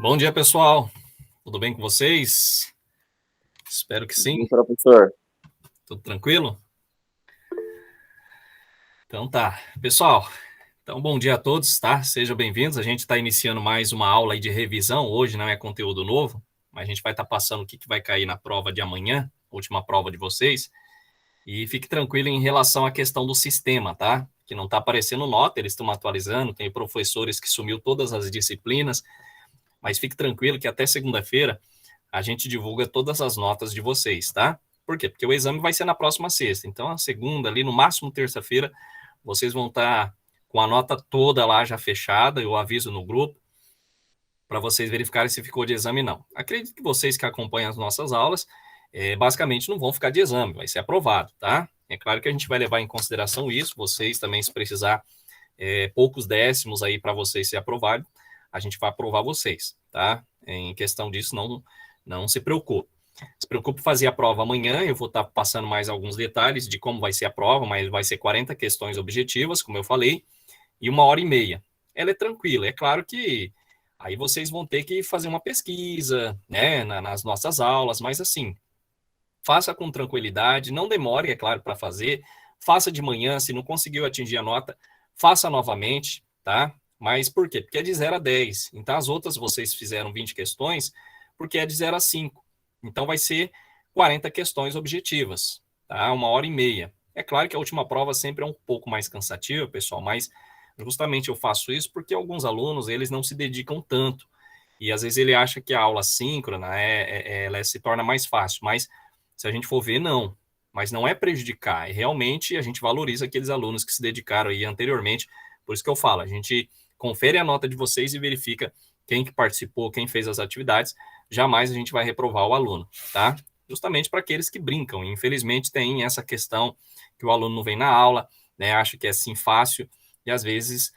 Bom dia, pessoal. Tudo bem com vocês? Espero que sim. Sim, professor. Tudo tranquilo? Então tá. Pessoal, então bom dia a todos, tá? Sejam bem-vindos. A gente está iniciando mais uma aula aí de revisão. Hoje não é conteúdo novo, mas a gente vai estar passando o que vai cair na prova de amanhã, última prova de vocês. E fique tranquilo em relação à questão do sistema, tá? Que não está aparecendo nota, eles estão atualizando. Tem professores que sumiu todas as disciplinas, mas fique tranquilo que até segunda-feira a gente divulga todas as notas de vocês, tá? Por quê? Porque o exame vai ser na próxima sexta. Então, a segunda, ali no máximo terça-feira, vocês vão estar com a nota toda lá já fechada, eu aviso no grupo, para vocês verificarem se ficou de exame ou não. Acredito que vocês que acompanham as nossas aulas, basicamente não vão ficar de exame, vai ser aprovado, tá? É claro que a gente vai levar em consideração isso, vocês também, se precisar poucos décimos aí para vocês ser aprovado, a gente vai aprovar vocês, tá? Em questão disso, não se preocupe. Se preocupe fazer a prova amanhã, eu vou estar passando mais alguns detalhes de como vai ser a prova, mas vai ser 40 questões objetivas, como eu falei, e 1h30. Ela é tranquila, é claro que aí vocês vão ter que fazer uma pesquisa, né, nas nossas aulas, mas assim, faça com tranquilidade, não demore, é claro, para fazer, faça de manhã, se não conseguiu atingir a nota, faça novamente, tá? Mas por quê? Porque é de 0 a 10. Então, as outras vocês fizeram 20 questões, porque é de 0 a 5. Então, vai ser 40 questões objetivas, tá? 1h30. É claro que a última prova sempre é um pouco mais cansativa, pessoal, mas justamente eu faço isso porque alguns alunos, eles não se dedicam tanto. E às vezes ele acha que a aula síncrona ela se torna mais fácil, mas se a gente for ver, não. Mas não é prejudicar, é realmente a gente valoriza aqueles alunos que se dedicaram aí anteriormente. Por isso que eu falo, a gente confere a nota de vocês e verifica quem que participou, quem fez as atividades. Jamais a gente vai reprovar o aluno, tá? Justamente para aqueles que brincam. E, infelizmente tem essa questão que o aluno não vem na aula, né? Acha que é assim fácil e às vezes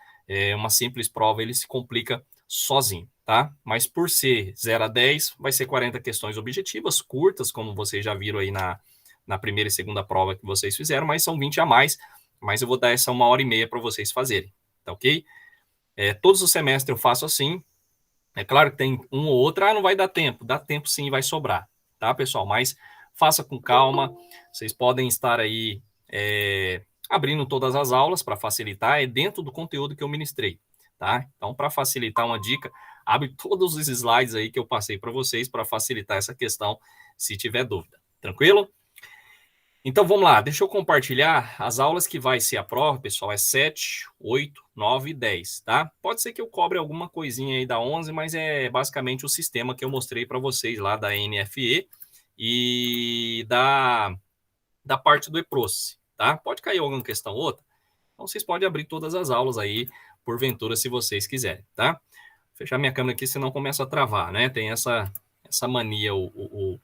uma simples prova ele se complica sozinho, tá? Mas por ser 0 a 10, vai ser 40 questões objetivas, curtas, como vocês já viram aí na primeira e segunda prova que vocês fizeram, mas são 20 a mais, mas eu vou dar essa 1h30 para vocês fazerem, tá ok? Todos os semestres eu faço assim, é claro que tem um ou outro, não vai dar tempo, dá tempo sim, vai sobrar, tá, pessoal? Mas faça com calma, vocês podem estar aí abrindo todas as aulas para facilitar, é dentro do conteúdo que eu ministrei, tá? Então, para facilitar uma dica, abre todos os slides aí que eu passei para vocês para facilitar essa questão, se tiver dúvida. Tranquilo? Então vamos lá, deixa eu compartilhar as aulas que vai ser a prova, pessoal, é 7, 8, 9 e 10, tá? Pode ser que eu cobre alguma coisinha aí da 11, mas é basicamente o sistema que eu mostrei para vocês lá da NFE e da parte do EPROCE, tá? Pode cair alguma questão ou outra, então vocês podem abrir todas as aulas aí, porventura, se vocês quiserem, tá? Vou fechar minha câmera aqui, senão começa a travar, né? Tem essa mania, o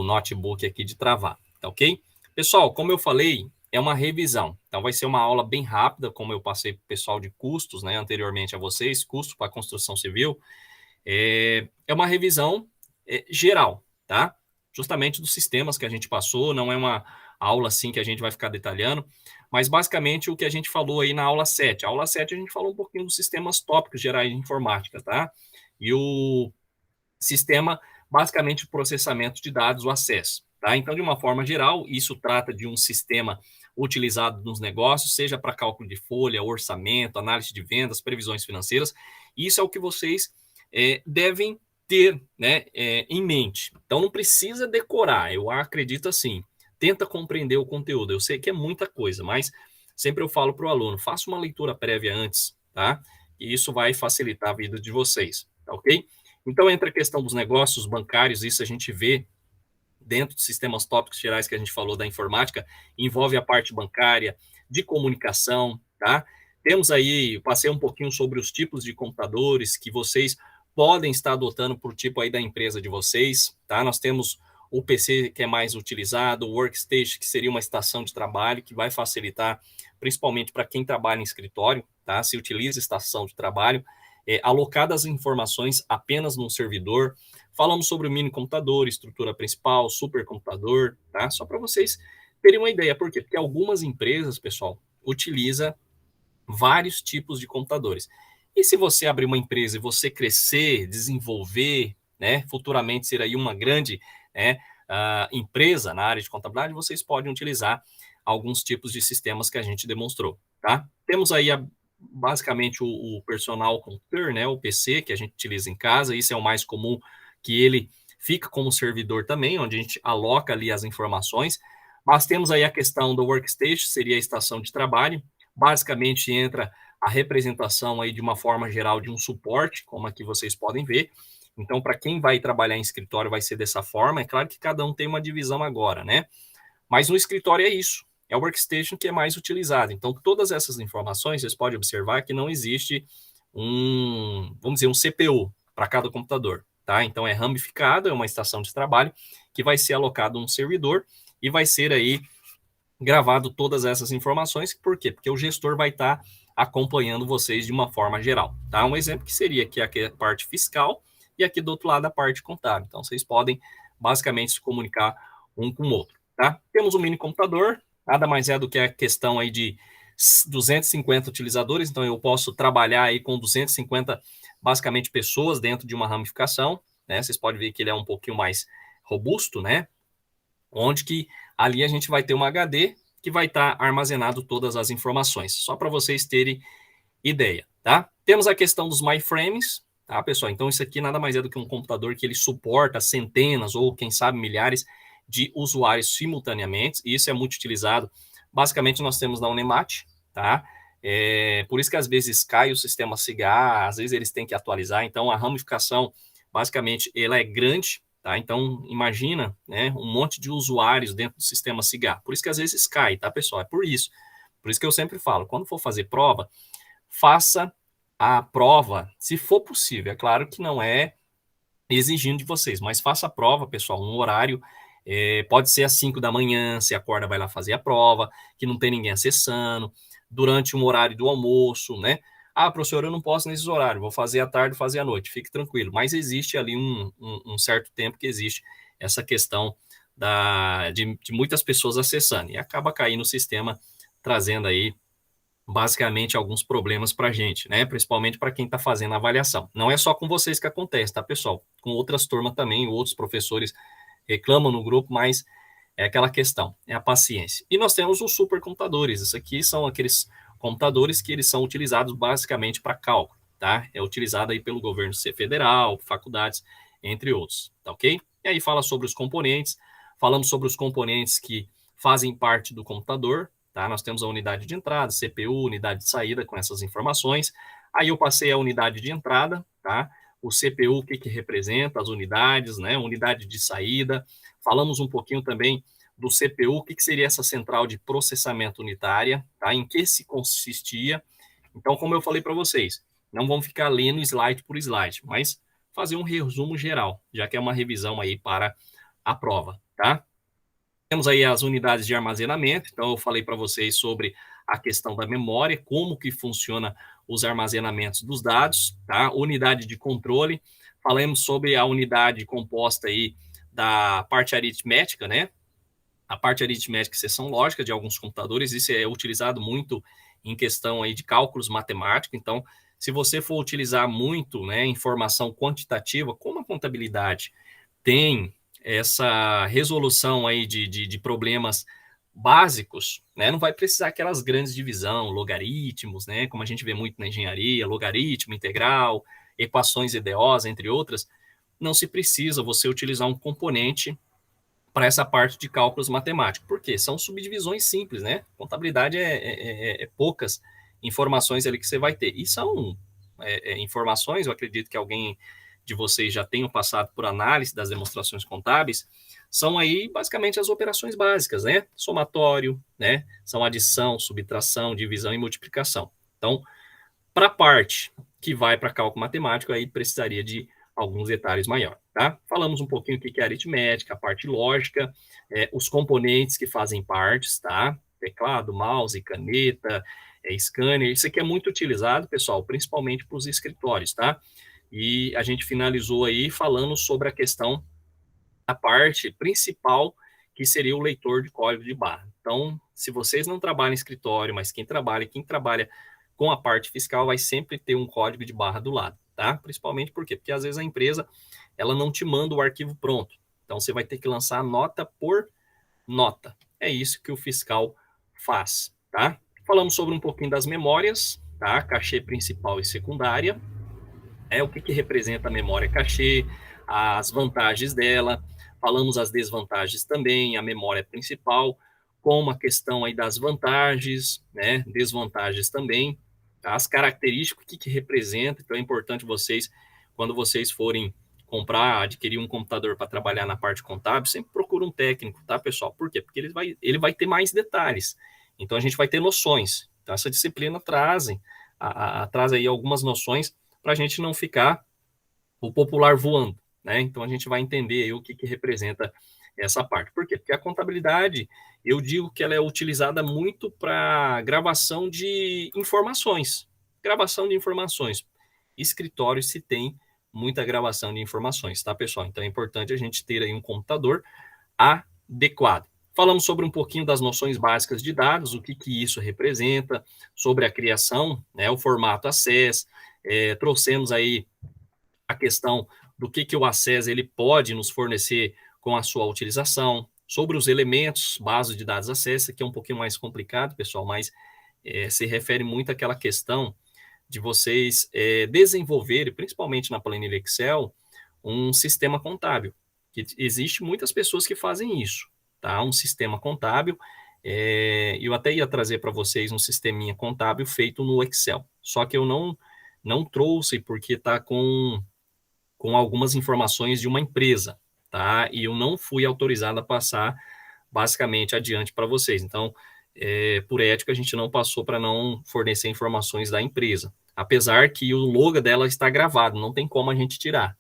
notebook aqui de travar, tá ok? Pessoal, como eu falei, é uma revisão. Então, vai ser uma aula bem rápida, como eu passei para o pessoal de custos, né, anteriormente a vocês, custo para construção civil. É uma revisão geral, tá? Justamente dos sistemas que a gente passou, não é uma aula assim que a gente vai ficar detalhando, mas basicamente o que a gente falou aí na aula 7. A aula 7 a gente falou um pouquinho dos sistemas tópicos gerais de informática, tá? E o sistema, basicamente, o processamento de dados, o acesso. Tá? Então, de uma forma geral, isso trata de um sistema utilizado nos negócios, seja para cálculo de folha, orçamento, análise de vendas, previsões financeiras. Isso é o que vocês devem ter, né, em mente. Então, não precisa decorar, eu acredito assim. Tenta compreender o conteúdo. Eu sei que é muita coisa, mas sempre eu falo para o aluno, faça uma leitura prévia antes, tá? E isso vai facilitar a vida de vocês, tá ok? Então, entra a questão dos negócios bancários, isso a gente vê dentro de sistemas tópicos gerais que a gente falou da informática, envolve a parte bancária, de comunicação, tá? Temos aí, passei um pouquinho sobre os tipos de computadores que vocês podem estar adotando por tipo aí da empresa de vocês, tá? Nós temos o PC que é mais utilizado, o Workstation, que seria uma estação de trabalho, que vai facilitar, principalmente para quem trabalha em escritório, tá? Se utiliza estação de trabalho, alocar as informações apenas num servidor. Falamos sobre o mini computador, estrutura principal, supercomputador, tá? Só para vocês terem uma ideia. Por quê? Porque algumas empresas, pessoal, utilizam vários tipos de computadores. E se você abrir uma empresa e você crescer, desenvolver, né, futuramente ser aí uma grande, né, empresa na área de contabilidade, vocês podem utilizar alguns tipos de sistemas que a gente demonstrou, tá? Temos aí basicamente o personal computer, né, o PC que a gente utiliza em casa, isso é o mais comum, que ele fica como servidor também, onde a gente aloca ali as informações, mas temos aí a questão do workstation, seria a estação de trabalho, basicamente entra a representação aí de uma forma geral de um suporte, como aqui vocês podem ver. Então, para quem vai trabalhar em escritório, vai ser dessa forma. É claro que cada um tem uma divisão agora, né? Mas no escritório é isso. É o workstation que é mais utilizado. Então, todas essas informações, vocês podem observar que não existe vamos dizer, um CPU para cada computador, tá? Então, é ramificado, é uma estação de trabalho que vai ser alocado um servidor e vai ser aí gravado todas essas informações. Por quê? Porque o gestor vai estar acompanhando vocês de uma forma geral, tá? Um exemplo que seria aqui a parte fiscal e aqui do outro lado a parte contábil. Então, vocês podem basicamente se comunicar um com o outro, tá? Temos um mini computador, nada mais é do que a questão aí de 250 utilizadores, então eu posso trabalhar aí com 250 basicamente pessoas dentro de uma ramificação, né? Vocês podem ver que ele é um pouquinho mais robusto, né? Onde que ali a gente vai ter uma HD que vai estar armazenado todas as informações, só para vocês terem ideia, tá? Temos a questão dos MyFrames, tá, pessoal? Então isso aqui nada mais é do que um computador que ele suporta centenas ou quem sabe milhares de usuários simultaneamente, e isso é muito utilizado. Basicamente nós temos na Unemat, tá? Por isso que às vezes cai o sistema SIGA, às vezes eles têm que atualizar, então a ramificação basicamente ela é grande, tá? Então, imagina, né, um monte de usuários dentro do sistema SIGA. Por isso que às vezes cai, tá, pessoal? É por isso. Por isso que eu sempre falo, quando for fazer prova, faça a prova, se for possível. É claro que não é exigindo de vocês, mas faça a prova, pessoal, um horário. Pode ser às 5 da manhã, você acorda, vai lá fazer a prova, que não tem ninguém acessando, durante um horário do almoço, né? Ah, professor, eu não posso nesses horários, vou fazer à tarde, fazer à noite, fique tranquilo. Mas existe ali um certo tempo que existe essa questão de muitas pessoas acessando, e acaba caindo o sistema, trazendo aí basicamente alguns problemas para a gente, né? Principalmente para quem está fazendo a avaliação. Não é só com vocês que acontece, tá, pessoal? Com outras turmas também, outros professores reclamam no grupo, mas é aquela questão, é a paciência. E nós temos os supercomputadores. Isso aqui são aqueles computadores que eles são utilizados basicamente para cálculo, tá? É utilizado aí pelo governo federal, faculdades, entre outros, tá ok? E aí fala sobre os componentes, falamos sobre os componentes que fazem parte do computador, tá? Nós temos a unidade de entrada, CPU, unidade de saída com essas informações. Aí eu passei a unidade de entrada, tá? O CPU, o que que representa, as unidades, né? Unidade de saída. Falamos um pouquinho também do CPU, o que que seria essa central de processamento unitária, tá? Em que se consistia. Então, como eu falei para vocês, não vamos ficar lendo slide por slide, mas fazer um resumo geral, já que é uma revisão aí para a prova, tá? Temos aí as unidades de armazenamento, então eu falei para vocês sobre a questão da memória, como que funciona os armazenamentos dos dados, tá? Unidade de controle, falamos sobre a unidade composta aí da parte aritmética, né? A parte aritmética e seção lógica de alguns computadores, isso é utilizado muito em questão aí de cálculos matemáticos, então se você for utilizar muito, né, informação quantitativa, como a contabilidade tem essa resolução aí de problemas básicos, né? Não vai precisar aquelas grandes divisão, logaritmos, né? Como a gente vê muito na engenharia, logaritmo, integral, equações EDOs, entre outras. Não se precisa você utilizar um componente para essa parte de cálculos matemáticos. Por quê? São subdivisões simples, né? Contabilidade é poucas informações ali que você vai ter. E são informações, eu acredito que alguém de vocês já tenham passado por análise das demonstrações contábeis, são aí basicamente as operações básicas, né? Somatório, né? São adição, subtração, divisão e multiplicação. Então, para a parte que vai para cálculo matemático, aí precisaria de alguns detalhes maiores, tá? Falamos um pouquinho o que é aritmética, a parte lógica, os componentes que fazem partes, tá? Teclado, mouse, caneta, scanner, isso aqui é muito utilizado, pessoal, principalmente para os escritórios, tá? E a gente finalizou aí falando sobre a questão da parte principal, que seria o leitor de código de barra. Então, se vocês não trabalham em escritório, mas quem trabalha com a parte fiscal vai sempre ter um código de barra do lado, tá? Principalmente por quê? Porque às vezes a empresa ela não te manda o arquivo pronto. Então você vai ter que lançar nota por nota. É isso que o fiscal faz, tá? Falamos sobre um pouquinho das memórias, tá? Cachê principal e secundária. O que representa a memória cachê, as vantagens dela, falamos as desvantagens também, a memória principal, com a questão aí das vantagens, né, desvantagens também, as características, o que representa, então é importante vocês, quando vocês forem comprar, adquirir um computador para trabalhar na parte contábil, sempre procura um técnico, tá, pessoal? Por quê? Porque ele vai ter mais detalhes, então a gente vai ter noções, então essa disciplina traz aí algumas noções para a gente não ficar o popular voando, né? Então a gente vai entender aí o que representa essa parte. Por quê? Porque a contabilidade, eu digo que ela é utilizada muito para gravação de informações. Gravação de informações. Escritórios se tem muita gravação de informações, tá, pessoal? Então é importante a gente ter aí um computador adequado. Falamos sobre um pouquinho das noções básicas de dados, o que isso representa, sobre a criação, né, o formato ACES, trouxemos aí a questão do que o ACES ele pode nos fornecer com a sua utilização, sobre os elementos, base de dados ACES, que é um pouquinho mais complicado, pessoal, mas se refere muito àquela questão de vocês desenvolverem, principalmente na planilha Excel, um sistema contábil. Que existe muitas pessoas que fazem isso, tá? Um sistema contábil. Eu até ia trazer para vocês um sisteminha contábil feito no Excel. Só que eu não trouxe porque está com algumas informações de uma empresa, tá? E eu não fui autorizado a passar basicamente adiante para vocês. Então, por ética, a gente não passou para não fornecer informações da empresa. Apesar que o logo dela está gravado, não tem como a gente tirar.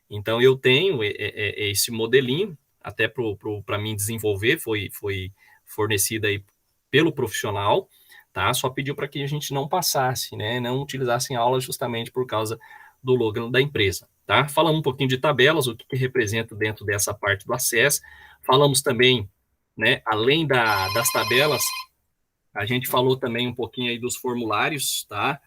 Então, eu tenho esse modelinho, até para mim desenvolver, foi fornecido aí pelo profissional, tá? Só pediu para que a gente não passasse, né? Não utilizasse em aula justamente por causa do logo da empresa, tá? Falamos um pouquinho de tabelas, o que representa dentro dessa parte do acesso. Falamos também, né, além das tabelas, a gente falou também um pouquinho aí dos formulários, tá?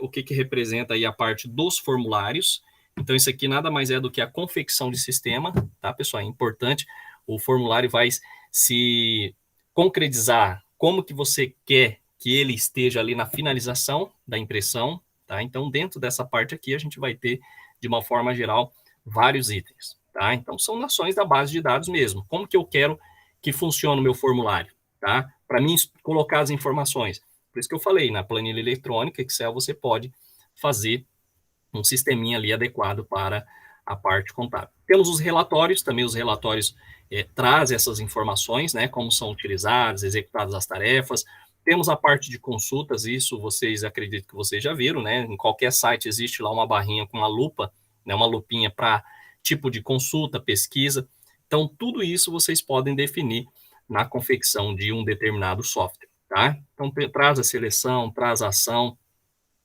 O que representa aí a parte dos formulários. Então, isso aqui nada mais é do que a confecção de sistema, tá, pessoal? É importante. O formulário vai se concretizar como que você quer que ele esteja ali na finalização da impressão, tá? Então, dentro dessa parte aqui, a gente vai ter, de uma forma geral, vários itens, tá? Então, são noções da base de dados mesmo. Como que eu quero que funcione o meu formulário, tá? Para mim, colocar as informações. Por isso que eu falei, na planilha eletrônica, Excel, você pode fazer um sisteminha ali adequado para a parte contábil. Temos os relatórios, também os relatórios trazem essas informações, né, como são utilizadas, executadas as tarefas. Temos a parte de consultas, isso vocês acredito que vocês já viram, né, em qualquer site existe lá uma barrinha com uma lupa, né, uma lupinha para tipo de consulta, pesquisa. Então, tudo isso vocês podem definir na confecção de um determinado software, tá? Então, traz a seleção, traz a ação,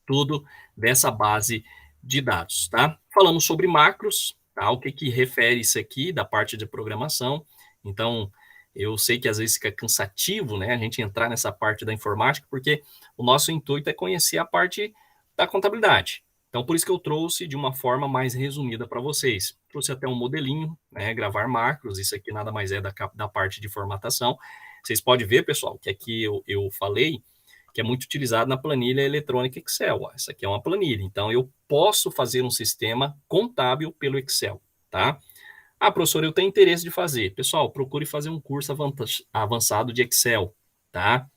tudo dessa base de dados, tá? Falamos sobre macros, tá? O que refere isso aqui da parte de programação. Então, eu sei que às vezes fica cansativo, né, a gente entrar nessa parte da informática, porque o nosso intuito é conhecer a parte da contabilidade. Então, por isso que eu trouxe de uma forma mais resumida para vocês. Trouxe até um modelinho, né, gravar macros, isso aqui nada mais é da parte de formatação. Vocês podem ver, pessoal, que aqui eu falei que é muito utilizado na planilha eletrônica Excel. Ó. Essa aqui é uma planilha, então eu posso fazer um sistema contábil pelo Excel, tá? Ah, professor, eu tenho interesse de fazer. Pessoal, procure fazer um curso avançado de Excel, tá?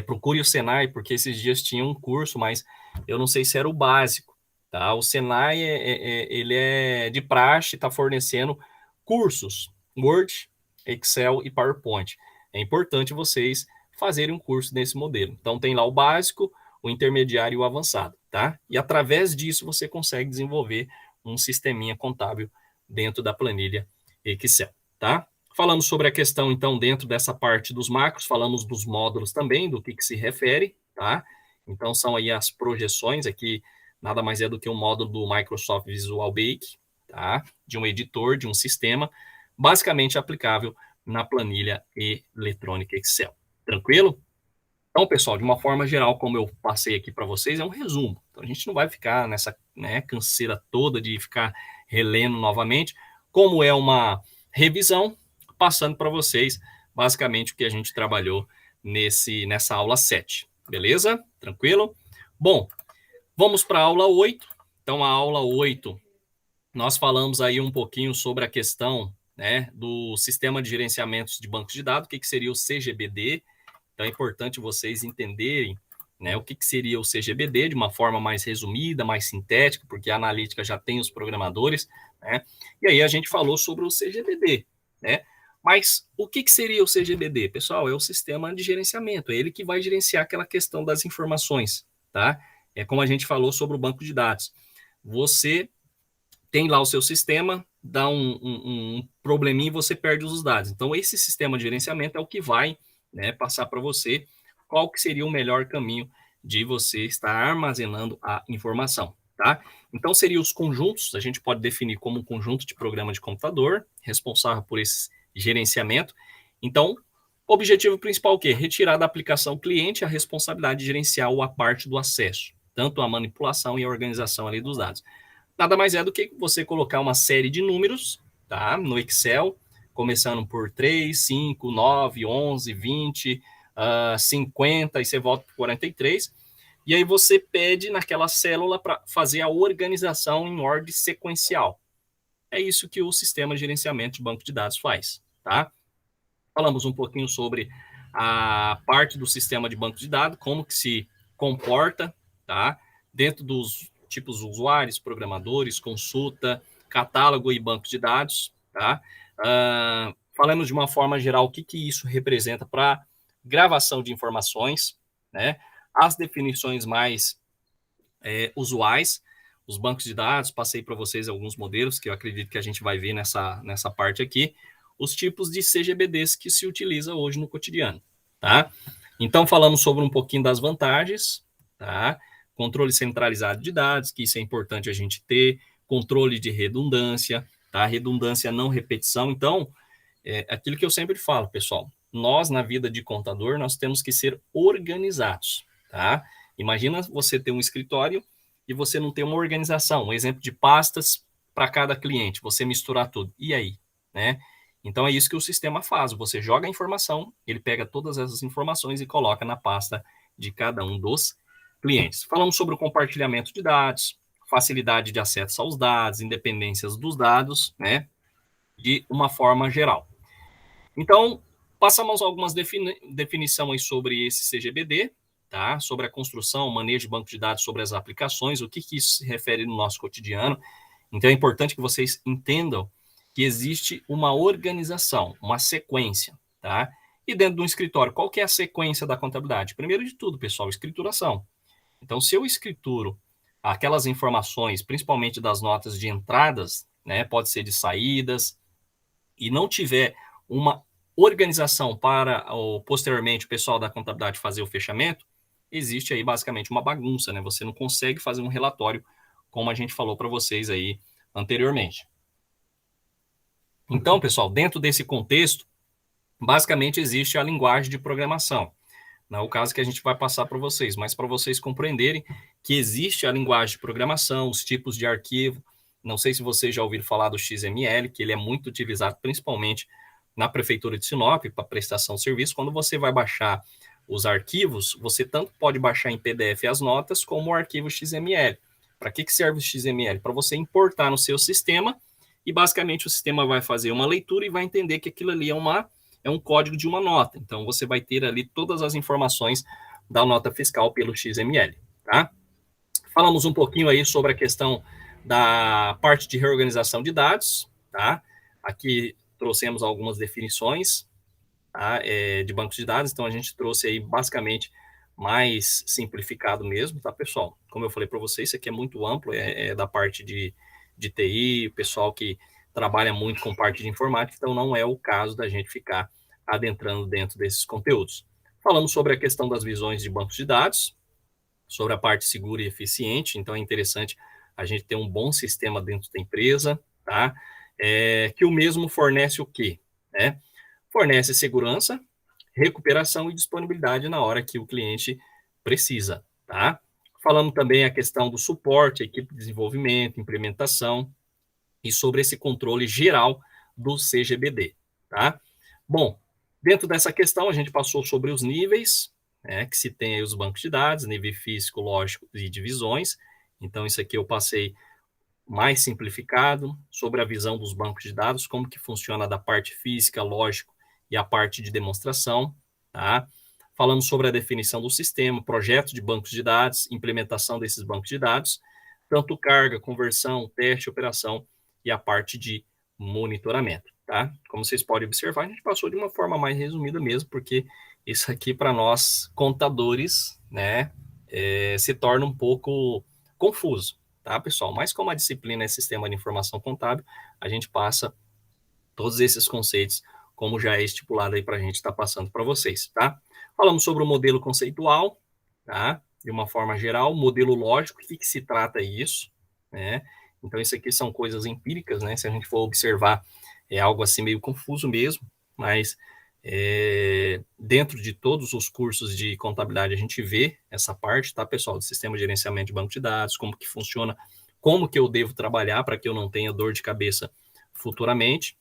Procure o Senai, porque esses dias tinha um curso, mas eu não sei se era o básico, tá? O Senai, ele é de praxe, está fornecendo cursos, Word, Excel e PowerPoint. É importante vocês fazerem um curso nesse modelo. Então, tem lá o básico, o intermediário e o avançado, tá? E através disso, você consegue desenvolver um sisteminha contábil dentro da planilha Excel, tá? Falamos sobre a questão, então, dentro dessa parte dos macros, falamos dos módulos também, do que se refere, tá? Então, são aí as projeções, aqui nada mais é do que um módulo do Microsoft Visual Basic, tá? De um editor, de um sistema, basicamente aplicável na planilha eletrônica Excel. Tranquilo? Então, pessoal, de uma forma geral, como eu passei aqui para vocês, é um resumo. Então, a gente não vai ficar nessa, né, canseira toda de ficar relendo novamente. Como é uma revisão, passando para vocês, basicamente, o que a gente trabalhou nessa aula 7. Beleza? Tranquilo? Bom, vamos para a aula 8. Então, a aula 8, nós falamos aí um pouquinho sobre a questão, né, do sistema de gerenciamento de bancos de dados, o que seria o CGBD. Então é importante vocês entenderem, né, o que seria o CGBD de uma forma mais resumida, mais sintética, porque a analítica já tem os programadores, né? E aí a gente falou sobre o CGBD, né? Mas o que seria o CGBD, pessoal? É o sistema de gerenciamento, é ele que vai gerenciar aquela questão das informações, tá? É como a gente falou sobre o banco de dados. Você tem lá o seu sistema, dá um probleminha e você perde os dados. Então, esse sistema de gerenciamento é o que vai, né, passar para você qual que seria o melhor caminho de você estar armazenando a informação, tá? Então, seriam os conjuntos, a gente pode definir como um conjunto de programa de computador, responsável por esse gerenciamento. Então, o objetivo principal é o quê? Retirar da aplicação cliente a responsabilidade de gerenciar a parte do acesso, tanto a manipulação e a organização ali dos dados. Nada mais é do que você colocar uma série de números, tá, no Excel, começando por 3, 5, 9, 11, 20, 50, e você volta para 43, e aí você pede naquela célula para fazer a organização em ordem sequencial. É isso que o sistema de gerenciamento de banco de dados faz, tá? Falamos um pouquinho sobre a parte do sistema de banco de dados, como que se comporta, tá? Dentro dos tipos usuários, programadores, consulta, catálogo e banco de dados, tá? Falamos de uma forma geral o que isso representa para gravação de informações, né? As definições mais usuais, os bancos de dados, passei para vocês alguns modelos que eu acredito que a gente vai ver nessa parte aqui, os tipos de CGBDs que se utiliza hoje no cotidiano, tá? Então, falamos sobre um pouquinho das vantagens, tá? Controle centralizado de dados, que isso é importante a gente ter, controle de redundância, tá? Redundância não repetição. Então, aquilo que eu sempre falo, pessoal, nós na vida de contador, nós temos que ser organizados, tá? Imagina você ter um escritório e você não ter uma organização, um exemplo de pastas para cada cliente, você misturar tudo. E aí, né? Então é isso que o sistema faz. Você joga a informação, ele pega todas essas informações e coloca na pasta de cada um dos clientes. Falamos sobre o compartilhamento de dados, facilidade de acesso aos dados, independências dos dados, né? De uma forma geral. Então, passamos algumas definições sobre esse CGBD, tá? Sobre a construção, manejo de banco de dados, sobre as aplicações, o que isso se refere no nosso cotidiano. Então, é importante que vocês entendam que existe uma organização, uma sequência, tá? E dentro de um escritório, qual que é a sequência da contabilidade? Primeiro de tudo, pessoal, escrituração. Então, se eu escrituro aquelas informações, principalmente das notas de entradas, né, pode ser de saídas, e não tiver uma organização para posteriormente o pessoal da contabilidade fazer o fechamento, existe aí basicamente uma bagunça, né? Você não consegue fazer um relatório como a gente falou para vocês aí anteriormente. Então, pessoal, dentro desse contexto, basicamente existe a linguagem de programação. Não é o caso que a gente vai passar para vocês, mas para vocês compreenderem que existe a linguagem de programação, os tipos de arquivo. Não sei se vocês já ouviram falar do XML, que ele é muito utilizado principalmente na Prefeitura de Sinop para prestação de serviço. Quando você vai baixar os arquivos, você tanto pode baixar em PDF as notas, como o arquivo XML. Para que serve o XML? Para você importar no seu sistema e basicamente o sistema vai fazer uma leitura e vai entender que aquilo ali é um código de uma nota. Então, você vai ter ali todas as informações da nota fiscal pelo XML, tá? Falamos um pouquinho aí sobre a questão da parte de reorganização de dados, tá? Aqui trouxemos algumas definições, tá? De bancos de dados, então a gente trouxe aí basicamente mais simplificado mesmo, tá, pessoal? Como eu falei para vocês, isso aqui é muito amplo, é da parte de TI, o pessoal que trabalha muito com parte de informática, então não é o caso da gente ficar adentrando dentro desses conteúdos. Falamos sobre a questão das visões de bancos de dados, sobre a parte segura e eficiente, então é interessante a gente ter um bom sistema dentro da empresa, tá? Que o mesmo fornece o quê? Né? Fornece segurança, recuperação e disponibilidade na hora que o cliente precisa, tá? Falando também a questão do suporte, equipe de desenvolvimento, implementação e sobre esse controle geral do CGBD, tá? Bom, dentro dessa questão a gente passou sobre os níveis, né, que se tem aí os bancos de dados, nível físico, lógico e divisões. Então isso aqui eu passei mais simplificado sobre a visão dos bancos de dados, como que funciona da parte física, lógico, e a parte de demonstração, tá? Falamos sobre a definição do sistema, projeto de bancos de dados, implementação desses bancos de dados, tanto carga, conversão, teste, operação e a parte de monitoramento, tá? Como vocês podem observar, a gente passou de uma forma mais resumida mesmo, porque isso aqui para nós contadores, né, se torna um pouco confuso, tá, pessoal? Mas como a disciplina é Sistema de Informação Contábil, a gente passa todos esses conceitos como já é estipulado aí para a gente estar passando para vocês, tá? Falamos sobre o modelo conceitual, tá? De uma forma geral, modelo lógico, o que se trata isso, né? Então, isso aqui são coisas empíricas, né? Se a gente for observar, é algo assim meio confuso mesmo, mas dentro de todos os cursos de contabilidade a gente vê essa parte, tá, pessoal? Do sistema de gerenciamento de banco de dados, como que funciona, como que eu devo trabalhar para que eu não tenha dor de cabeça futuramente.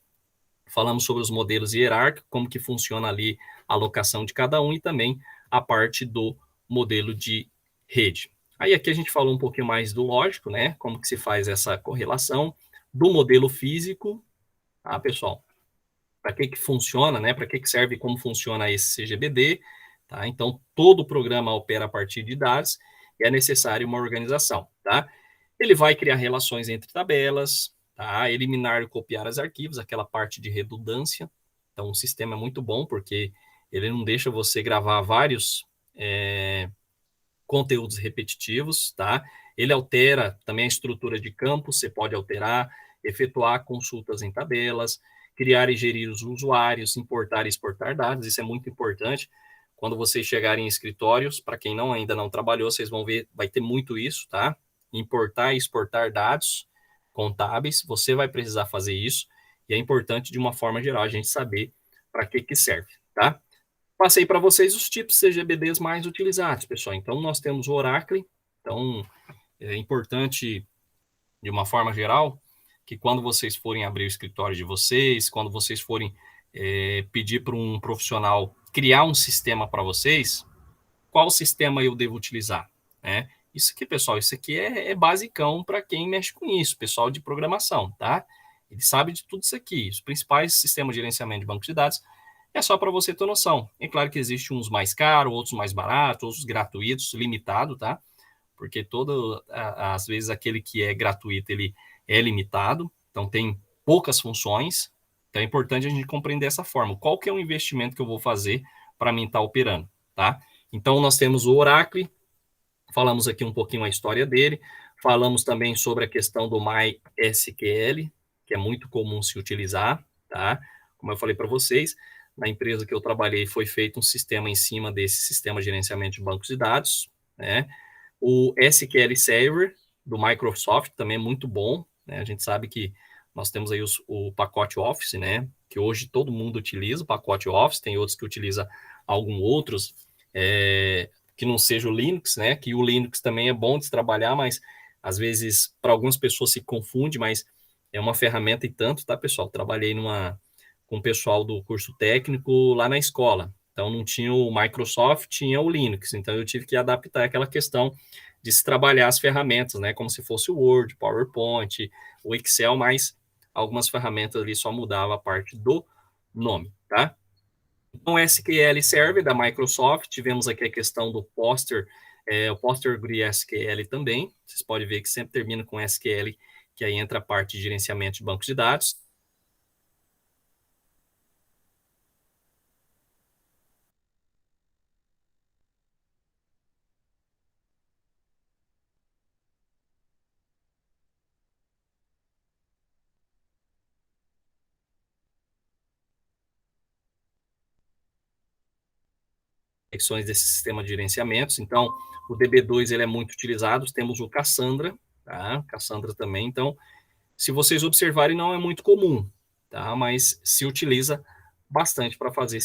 Falamos sobre os modelos hierárquicos, como que funciona ali a alocação de cada um e também a parte do modelo de rede. Aí aqui a gente falou um pouquinho mais do lógico, né? Como que se faz essa correlação, do modelo físico, tá, pessoal? Para que funciona, né? Para que serve e como funciona esse CGBD, tá? Então, todo o programa opera a partir de dados e é necessário uma organização, tá? Ele vai criar relações entre tabelas, tá? Eliminar e copiar os arquivos, aquela parte de redundância. Então, o sistema é muito bom porque ele não deixa você gravar vários conteúdos repetitivos, tá? Ele altera também a estrutura de campo, você pode alterar, efetuar consultas em tabelas, criar e gerir os usuários, importar e exportar dados, isso é muito importante. Quando vocês chegarem em escritórios, para quem ainda não trabalhou, vocês vão ver, vai ter muito isso, tá? Importar e exportar dados contábeis, você vai precisar fazer isso, e é importante, de uma forma geral, a gente saber para que serve, tá? Passei para vocês os tipos CGBDs mais utilizados, pessoal. Então, nós temos o Oracle. Então, é importante, de uma forma geral, que quando vocês forem abrir o escritório de vocês, quando vocês forem pedir para um profissional criar um sistema para vocês, qual sistema eu devo utilizar, né? Isso aqui, pessoal, isso aqui é basicão para quem mexe com isso, pessoal de programação, tá? Ele sabe de tudo isso aqui. Os principais sistemas de gerenciamento de banco de dados é só para você ter noção. É claro que existe uns mais caros, outros mais baratos, outros gratuitos, limitado, tá? Porque às vezes aquele que é gratuito, ele é limitado, então tem poucas funções. Então é importante a gente compreender essa forma. Qual que é o investimento que eu vou fazer para mim estar operando, tá? Então nós temos o Oracle, falamos aqui um pouquinho a história dele, falamos também sobre a questão do MySQL, que é muito comum se utilizar, tá? Como eu falei para vocês, na empresa que eu trabalhei foi feito um sistema em cima desse sistema de gerenciamento de bancos de dados, né? O SQL Server do Microsoft também é muito bom, né? A gente sabe que nós temos aí o pacote Office, né? Que hoje todo mundo utiliza o pacote Office, tem outros que utilizam alguns outros, que não seja o Linux, né? Que o Linux também é bom de se trabalhar, mas às vezes para algumas pessoas se confunde, mas é uma ferramenta e tanto, tá, pessoal? Trabalhei com o pessoal do curso técnico lá na escola. Então não tinha o Microsoft, tinha o Linux. Então eu tive que adaptar aquela questão de se trabalhar as ferramentas, né? Como se fosse o Word, PowerPoint, o Excel, mas algumas ferramentas ali só mudava a parte do nome, tá? Então, SQL Server da Microsoft, tivemos aqui a questão do o PostgreSQL também. Vocês podem ver que sempre termina com SQL, que aí entra a parte de gerenciamento de bancos de dados. Conexões desse sistema de gerenciamentos. Então, o DB2 ele é muito utilizado. Temos o Cassandra, tá? Cassandra também. Então, se vocês observarem, não é muito comum, tá? Mas se utiliza bastante para fazer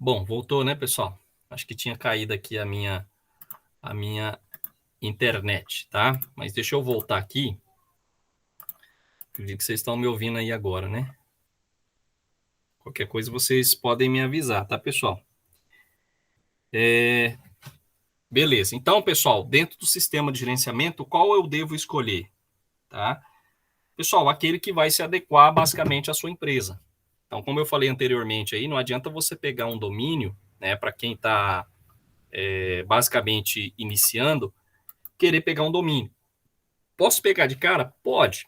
Bom, voltou, né, pessoal? Acho que tinha caído aqui a minha internet, tá? Mas deixa eu voltar aqui. Acredito que vocês estão me ouvindo aí agora, né? Qualquer coisa vocês podem me avisar, tá, pessoal? Beleza. Então, pessoal, dentro do sistema de gerenciamento, qual eu devo escolher, tá? Pessoal, aquele que vai se adequar basicamente à sua empresa. Então, como eu falei anteriormente aí, não adianta você pegar um domínio, né, para quem está basicamente iniciando, querer pegar um domínio. Posso pegar de cara? Pode,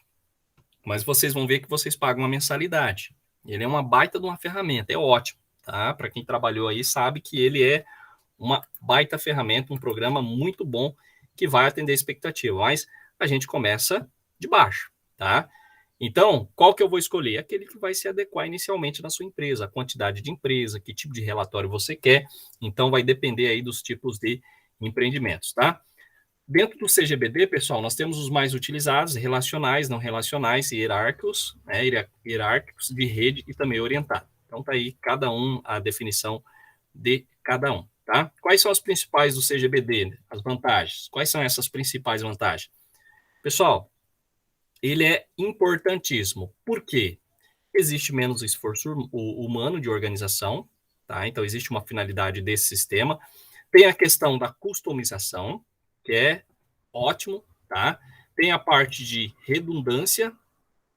mas vocês vão ver que vocês pagam uma mensalidade. Ele é uma baita de uma ferramenta, é ótimo, tá? Para quem trabalhou aí sabe que ele é uma baita ferramenta, um programa muito bom que vai atender a expectativa, mas a gente começa de baixo, tá? Então, qual que eu vou escolher? Aquele que vai se adequar inicialmente na sua empresa, a quantidade de empresa, que tipo de relatório você quer. Então, vai depender aí dos tipos de empreendimentos, tá? Dentro do CGBD, pessoal, nós temos os mais utilizados, relacionais, não relacionais e hierárquicos, né, hierárquicos de rede e também orientado. Então, tá aí cada um, a definição de cada um, tá? Quais são as principais do CGBD, as vantagens? Quais são essas principais vantagens? Pessoal, ele é importantíssimo. Por quê? Existe menos esforço humano de organização, tá? Então, existe uma finalidade desse sistema. Tem a questão da customização, que é ótimo, tá? Tem a parte de redundância,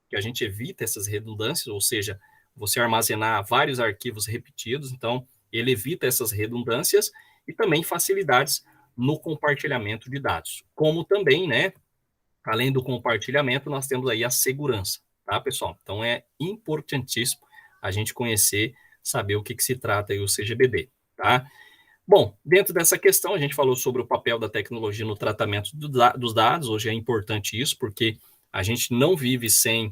que a gente evita essas redundâncias, ou seja, você armazenar vários arquivos repetidos, então ele evita essas redundâncias e também facilidades no compartilhamento de dados. Como também, né, além do compartilhamento, nós temos aí a segurança, tá, pessoal? Então é importantíssimo a gente conhecer, saber o que se trata aí o CGBD, tá? Bom, dentro dessa questão, a gente falou sobre o papel da tecnologia no tratamento dos dados. Hoje é importante isso, porque a gente não vive sem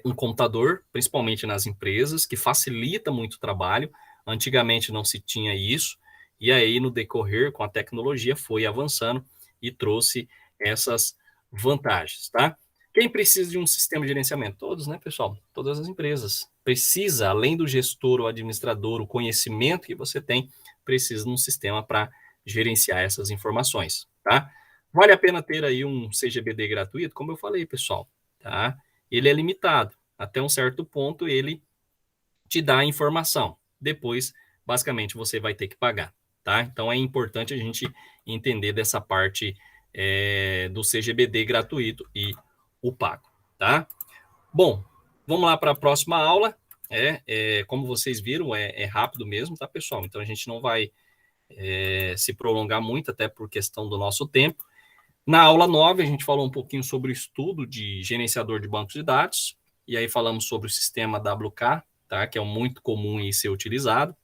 um computador, principalmente nas empresas, que facilita muito o trabalho. Antigamente não se tinha isso, e aí no decorrer com a tecnologia foi avançando e trouxe essas vantagens, tá? Quem precisa de um sistema de gerenciamento? Todos, né, pessoal? Todas as empresas. Precisa, além do gestor, o administrador, o conhecimento que você tem, precisa de um sistema para gerenciar essas informações, tá? Vale a pena ter aí um CGBD gratuito? Como eu falei, pessoal, tá? Ele é limitado. Até um certo ponto, ele te dá a informação. Depois, basicamente, você vai ter que pagar, tá? Então, é importante a gente entender dessa parte do CGBD gratuito e o pago, tá? Bom, vamos lá para a próxima aula. Como vocês viram, é rápido mesmo, tá, pessoal? Então, a gente não vai se prolongar muito, até por questão do nosso tempo. Na aula 9, a gente falou um pouquinho sobre o estudo de gerenciador de bancos de dados, e aí falamos sobre o sistema WK, tá, que é muito comum em ser utilizado.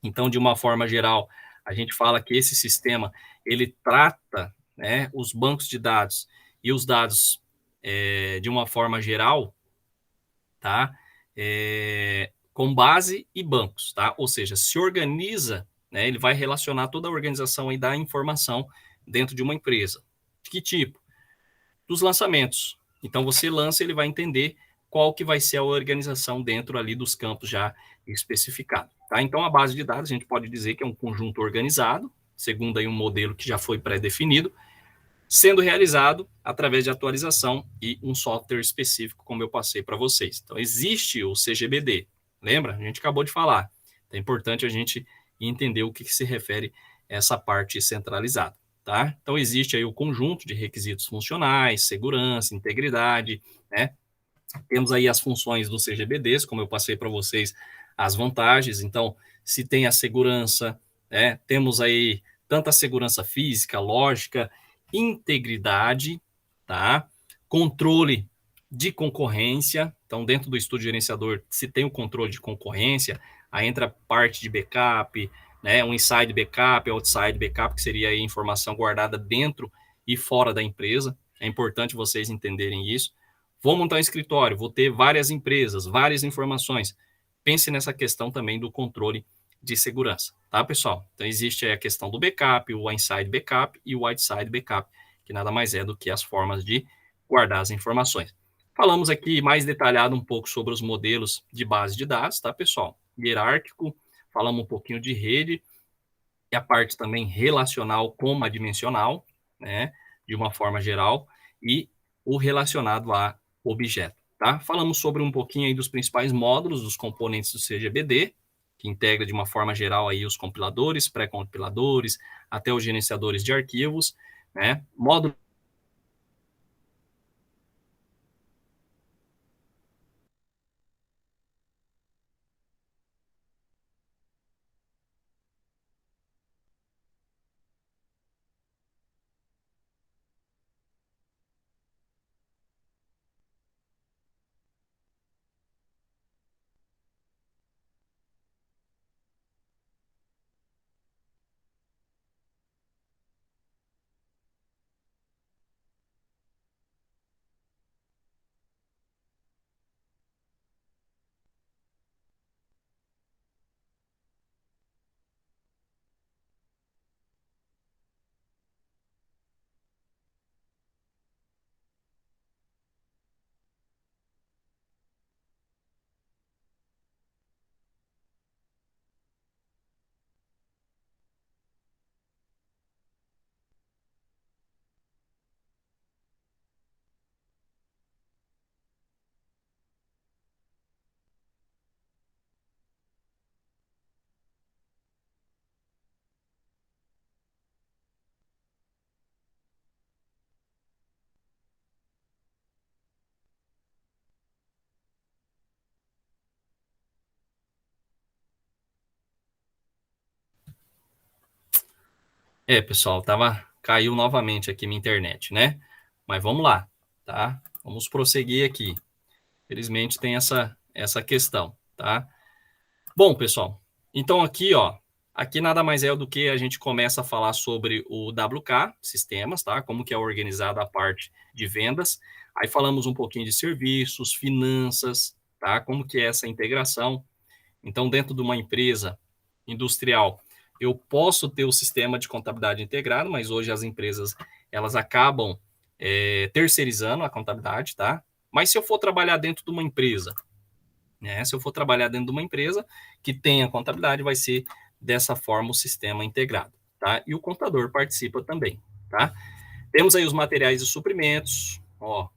Então, de uma forma geral, a gente fala que esse sistema, ele trata, né, os bancos de dados e os dados de uma forma geral, tá, com base e bancos, tá? Ou seja, se organiza, né, ele vai relacionar toda a organização e dar informação dentro de uma empresa. De que tipo? Dos lançamentos. Então você lança, ele vai entender qual que vai ser a organização dentro ali dos campos já especificados. Tá? Então a base de dados a gente pode dizer que é um conjunto organizado, segundo aí um modelo que já foi pré-definido, sendo realizado através de atualização e um software específico, como eu passei para vocês. Então existe o CGBD, lembra? A gente acabou de falar. É importante a gente entender o que se refere a essa parte centralizada. Tá? Então, existe aí o conjunto de requisitos funcionais, segurança, integridade, né? Temos aí as funções do CGBDs, como eu passei para vocês, as vantagens. Então, se tem a segurança, né? Temos aí tanta segurança física, lógica, integridade, tá? Controle de concorrência. Então, dentro do estudo gerenciador, se tem o controle de concorrência, aí entra a parte de backup, né? Um inside backup, outside backup, que seria a informação guardada dentro e fora da empresa. É importante vocês entenderem isso. Vou montar um escritório, vou ter várias empresas, várias informações. Pense nessa questão também do controle de segurança, tá, pessoal? Então, existe a questão do backup, o inside backup e o outside backup, que nada mais é do que as formas de guardar as informações. Falamos aqui mais detalhado um pouco sobre os modelos de base de dados, tá, pessoal? Hierárquico, falamos um pouquinho de rede, e a parte também relacional como a dimensional, né, de uma forma geral, e o relacionado a objeto, tá? Falamos sobre um pouquinho aí dos principais módulos, dos componentes do CGBD, que integra de uma forma geral aí os compiladores, pré-compiladores, até os gerenciadores de arquivos, né? Módulo pessoal, caiu novamente aqui minha internet, né? Mas vamos lá, tá? Vamos prosseguir aqui. Felizmente tem essa questão, tá? Bom, pessoal, então aqui, ó, aqui nada mais é do que a gente começa a falar sobre o WK, sistemas, tá? Como que é organizada a parte de vendas. Aí falamos um pouquinho de serviços, finanças, tá? Como que é essa integração. Então, dentro de uma empresa industrial, eu posso ter o sistema de contabilidade integrado, mas hoje as empresas, elas acabam terceirizando a contabilidade, tá? Mas se eu for trabalhar dentro de uma empresa, né? Se eu for trabalhar dentro de uma empresa que tenha contabilidade, vai ser dessa forma o sistema integrado, tá? E o contador participa também, tá? Temos aí os materiais e suprimentos, ó.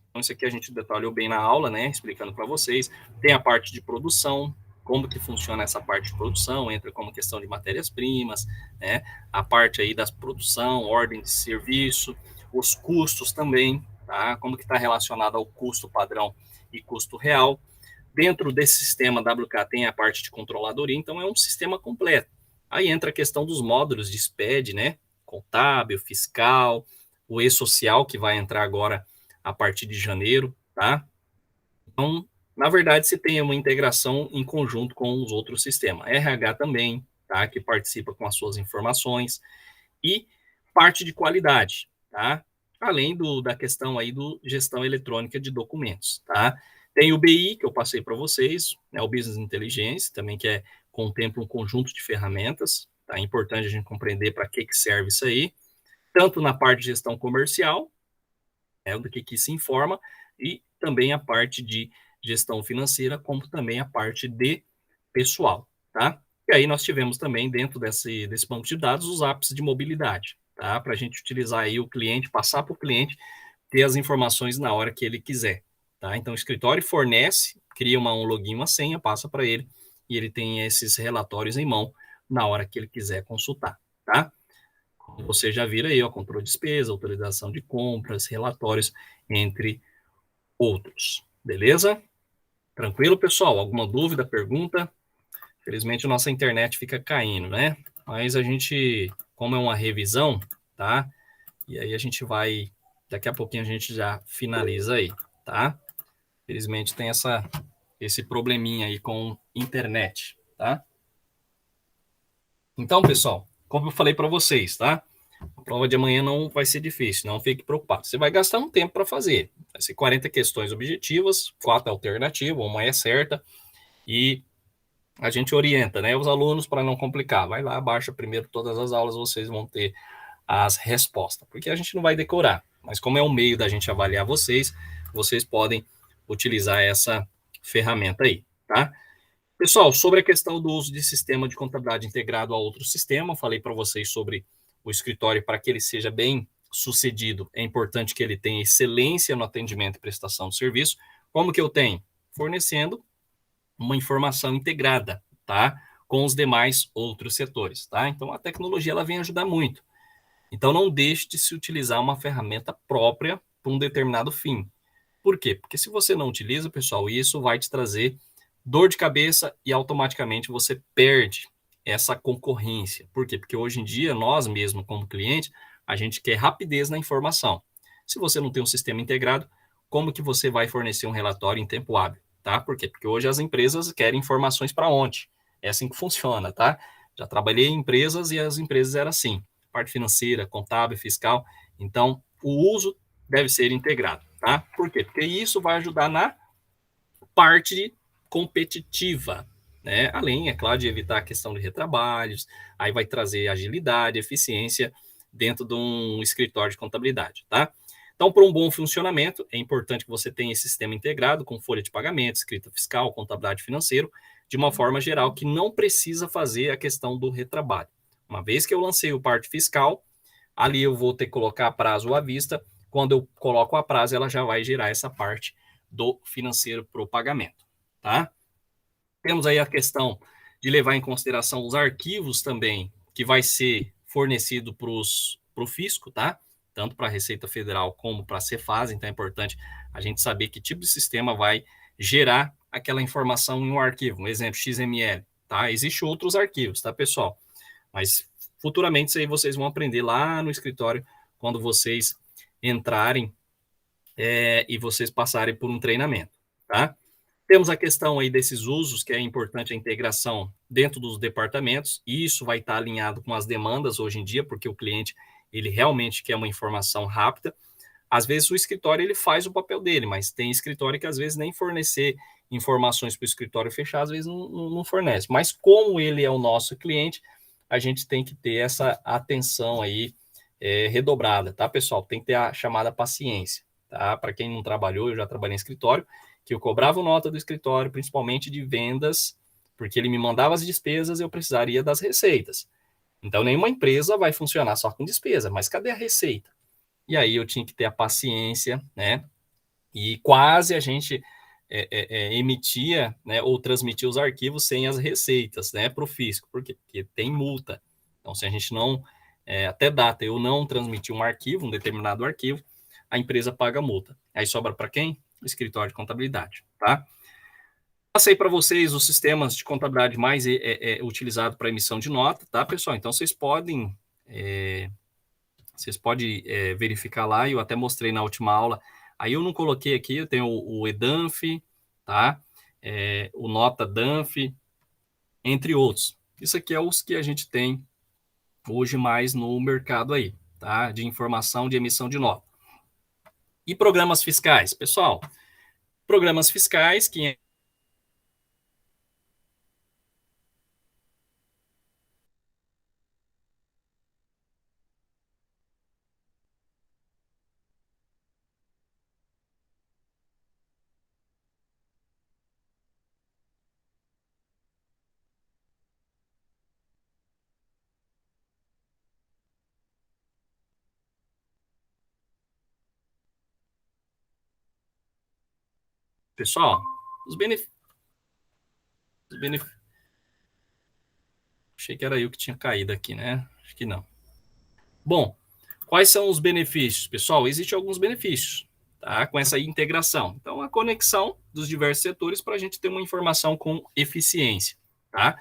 Então, isso aqui a gente detalhou bem na aula, né? Explicando para vocês. Tem a parte de produção, como que funciona essa parte de produção, entra como questão de matérias-primas, né? A parte aí da produção, ordem de serviço, os custos também, tá? Como que está relacionado ao custo padrão e custo real. Dentro desse sistema WK tem a parte de controladoria, então é um sistema completo. Aí entra a questão dos módulos de SPED, né? Contábil, fiscal, o e-social, que vai entrar agora a partir de janeiro, tá? Então, na verdade, se tem uma integração em conjunto com os outros sistemas. RH também, tá? Que participa com as suas informações. E parte de qualidade, tá? Além da questão aí do gestão eletrônica de documentos, tá? Tem o BI, que eu passei para vocês, né, o Business Intelligence, também que contempla um conjunto de ferramentas, tá? É importante a gente compreender para que serve isso aí, tanto na parte de gestão comercial, do que se informa, e também a parte de gestão financeira, como também a parte de pessoal, tá? E aí nós tivemos também, dentro desse banco de dados, os apps de mobilidade, tá? Para a gente utilizar aí o cliente, passar para o cliente, ter as informações na hora que ele quiser, tá? Então, o escritório fornece, cria um login, uma senha, passa para ele, e ele tem esses relatórios em mão na hora que ele quiser consultar, tá? Você já vira aí, ó, controle de despesa, autorização de compras, relatórios, entre outros. Beleza? Tranquilo, pessoal? Alguma dúvida, pergunta? Felizmente, nossa internet fica caindo, né? Mas a gente, como é uma revisão, tá? E aí a gente vai, daqui a pouquinho a gente já finaliza aí, tá? Felizmente tem esse probleminha aí com internet, tá? Então, pessoal, como eu falei para vocês, tá? A prova de amanhã não vai ser difícil, não fique preocupado. Você vai gastar um tempo para fazer. Vai ser 40 questões objetivas, 4 alternativas, uma é certa, e a gente orienta, né, os alunos para não complicar. Vai lá, baixa primeiro todas as aulas, vocês vão ter as respostas, porque a gente não vai decorar. Mas como é um meio da gente avaliar vocês, vocês podem utilizar essa ferramenta aí, tá? Pessoal, sobre a questão do uso de sistema de contabilidade integrado a outro sistema, eu falei para vocês sobre o escritório, para que ele seja bem sucedido, é importante que ele tenha excelência no atendimento e prestação de serviço. Como que eu tenho? Fornecendo uma informação integrada, tá? Com os demais outros setores, tá? Então a tecnologia ela vem ajudar muito. Então não deixe de se utilizar uma ferramenta própria para um determinado fim. Por quê? Porque se você não utiliza, pessoal, isso vai te trazer dor de cabeça e automaticamente você perde essa concorrência. Por quê? Porque hoje em dia, nós mesmo como cliente, a gente quer rapidez na informação. Se você não tem um sistema integrado, como que você vai fornecer um relatório em tempo hábil? Tá? Por quê? Porque hoje as empresas querem informações para ontem. É assim que funciona, tá? Já trabalhei em empresas e as empresas eram assim, parte financeira, contábil, fiscal. Então, o uso deve ser integrado, tá? Por quê? Porque isso vai ajudar na parte competitiva, né? Além, é claro, de evitar a questão de retrabalhos, aí vai trazer agilidade, eficiência dentro de um escritório de contabilidade, tá? Então, para um bom funcionamento, é importante que você tenha esse sistema integrado com folha de pagamento, escrita fiscal, contabilidade financeira, de uma forma geral, que não precisa fazer a questão do retrabalho. Uma vez que eu lancei o parte fiscal, ali eu vou ter que colocar prazo à vista. Quando eu coloco a prazo, ela já vai gerar essa parte do financeiro para o pagamento, tá? Temos aí a questão de levar em consideração os arquivos também, que vai ser fornecido para o fisco, tá? Tanto para a Receita Federal como para a Cefaz, então é importante a gente saber que tipo de sistema vai gerar aquela informação em um arquivo, um exemplo, XML, tá? Existem outros arquivos, tá, pessoal? Mas futuramente isso aí vocês vão aprender lá no escritório quando vocês entrarem e vocês passarem por um treinamento, tá? Temos a questão aí desses usos, que é importante a integração dentro dos departamentos, e isso vai estar alinhado com as demandas hoje em dia, porque o cliente ele realmente quer uma informação rápida. Às vezes o escritório ele faz o papel dele, mas tem escritório que às vezes nem fornecer informações para o escritório fechar, às vezes não fornece. Mas como ele é o nosso cliente, a gente tem que ter essa atenção aí redobrada, tá, pessoal? Tem que ter a chamada paciência, tá? Para quem não trabalhou, eu já trabalhei em escritório, que eu cobrava nota do escritório, principalmente de vendas, porque ele me mandava as despesas, eu precisaria das receitas. Então, nenhuma empresa vai funcionar só com despesa, mas cadê a receita? E aí eu tinha que ter a paciência, né? E quase a gente emitia, né, ou transmitia os arquivos sem as receitas, né, para o fisco. Por quê? Porque tem multa. Então, se a gente não, até data, eu não transmitir um arquivo, um determinado arquivo, a empresa paga multa. Aí sobra para quem? O escritório de contabilidade, tá? Passei para vocês os sistemas de contabilidade mais utilizado para emissão de nota, tá, pessoal? Então, vocês podem verificar lá, eu até mostrei na última aula. Aí eu não coloquei aqui, eu tenho o Edanf, tá? O Nota Danf, entre outros. Isso aqui é os que a gente tem hoje mais no mercado aí, tá? De informação de emissão de nota. E programas fiscais, pessoal? Programas fiscais que pessoal, os benefícios. Benef... Achei que era eu que tinha caído aqui, né? Acho que não. Bom, quais são os benefícios, pessoal? Existem alguns benefícios, tá? Com essa integração. Então, a conexão dos diversos setores para a gente ter uma informação com eficiência, tá?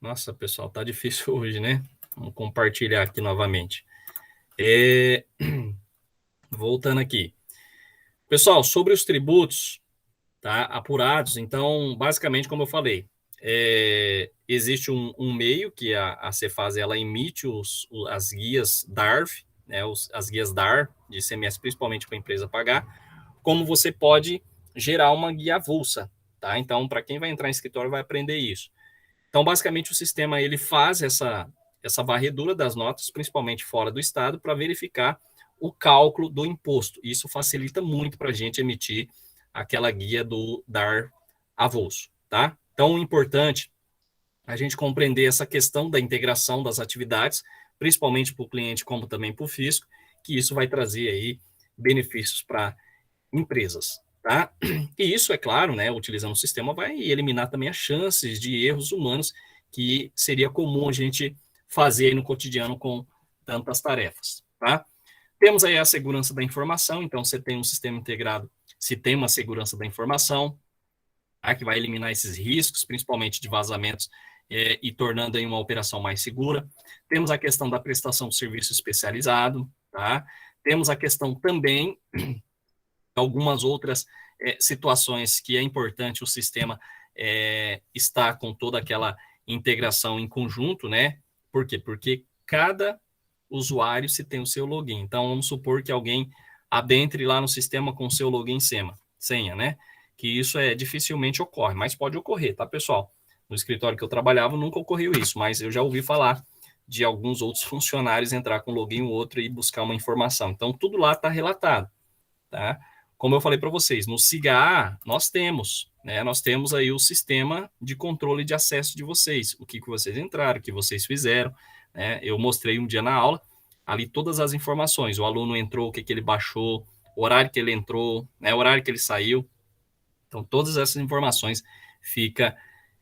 Nossa, pessoal, tá difícil hoje, né? Vamos compartilhar aqui novamente. Voltando aqui. Pessoal, sobre os tributos, tá? Apurados, então, basicamente, como eu falei, existe um meio que a Cefaz ela emite as guias DARF, né? As guias DAR de ICMS, principalmente para a empresa pagar, como você pode gerar uma guia avulsa, tá? Então, para quem vai entrar em escritório, vai aprender isso. Então, basicamente, o sistema ele faz essa varredura das notas, principalmente fora do estado, para verificar o cálculo do imposto. Isso facilita muito para a gente emitir aquela guia do DAR avulso, tá? Então, é importante a gente compreender essa questão da integração das atividades, principalmente para o cliente, como também para o fisco, que isso vai trazer aí benefícios para empresas, tá? E isso, é claro, né, utilizando o sistema, vai eliminar também as chances de erros humanos que seria comum a gente fazer aí no cotidiano com tantas tarefas, tá? Temos aí a segurança da informação, então você tem um sistema integrado, se tem uma segurança da informação, tá, que vai eliminar esses riscos, principalmente de vazamentos, e tornando aí uma operação mais segura. Temos a questão da prestação de serviço especializado, tá? Temos a questão também algumas outras situações que é importante o sistema estar com toda aquela integração em conjunto, né? Por quê? Porque cada usuário se tem o seu login. Então, vamos supor que alguém adentre lá no sistema com o seu login senha, né? Que isso dificilmente ocorre, mas pode ocorrer, tá, pessoal? No escritório que eu trabalhava nunca ocorreu isso, mas eu já ouvi falar de alguns outros funcionários entrar com login ou outro e buscar uma informação. Então, tudo lá está relatado, tá? Como eu falei para vocês, no SIGA nós temos, né? Nós temos aí o sistema de controle de acesso de vocês, o que vocês entraram, o que vocês fizeram, né? Eu mostrei um dia na aula, ali todas as informações, o aluno entrou, o que ele baixou, o horário que ele entrou, né? O horário que ele saiu. Então, todas essas informações fica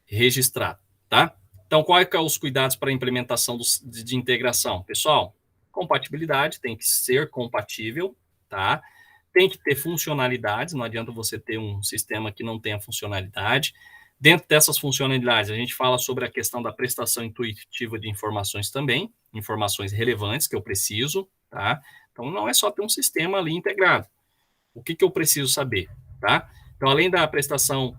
registrado, tá? Então, quais são os cuidados para a implementação de integração? Pessoal, compatibilidade tem que ser compatível, tá? Tem que ter funcionalidades, não adianta você ter um sistema que não tenha funcionalidade. Dentro dessas funcionalidades, a gente fala sobre a questão da prestação intuitiva de informações também, informações relevantes que eu preciso, tá? Então, não é só ter um sistema ali integrado. O que eu preciso saber, tá? Então, além da prestação,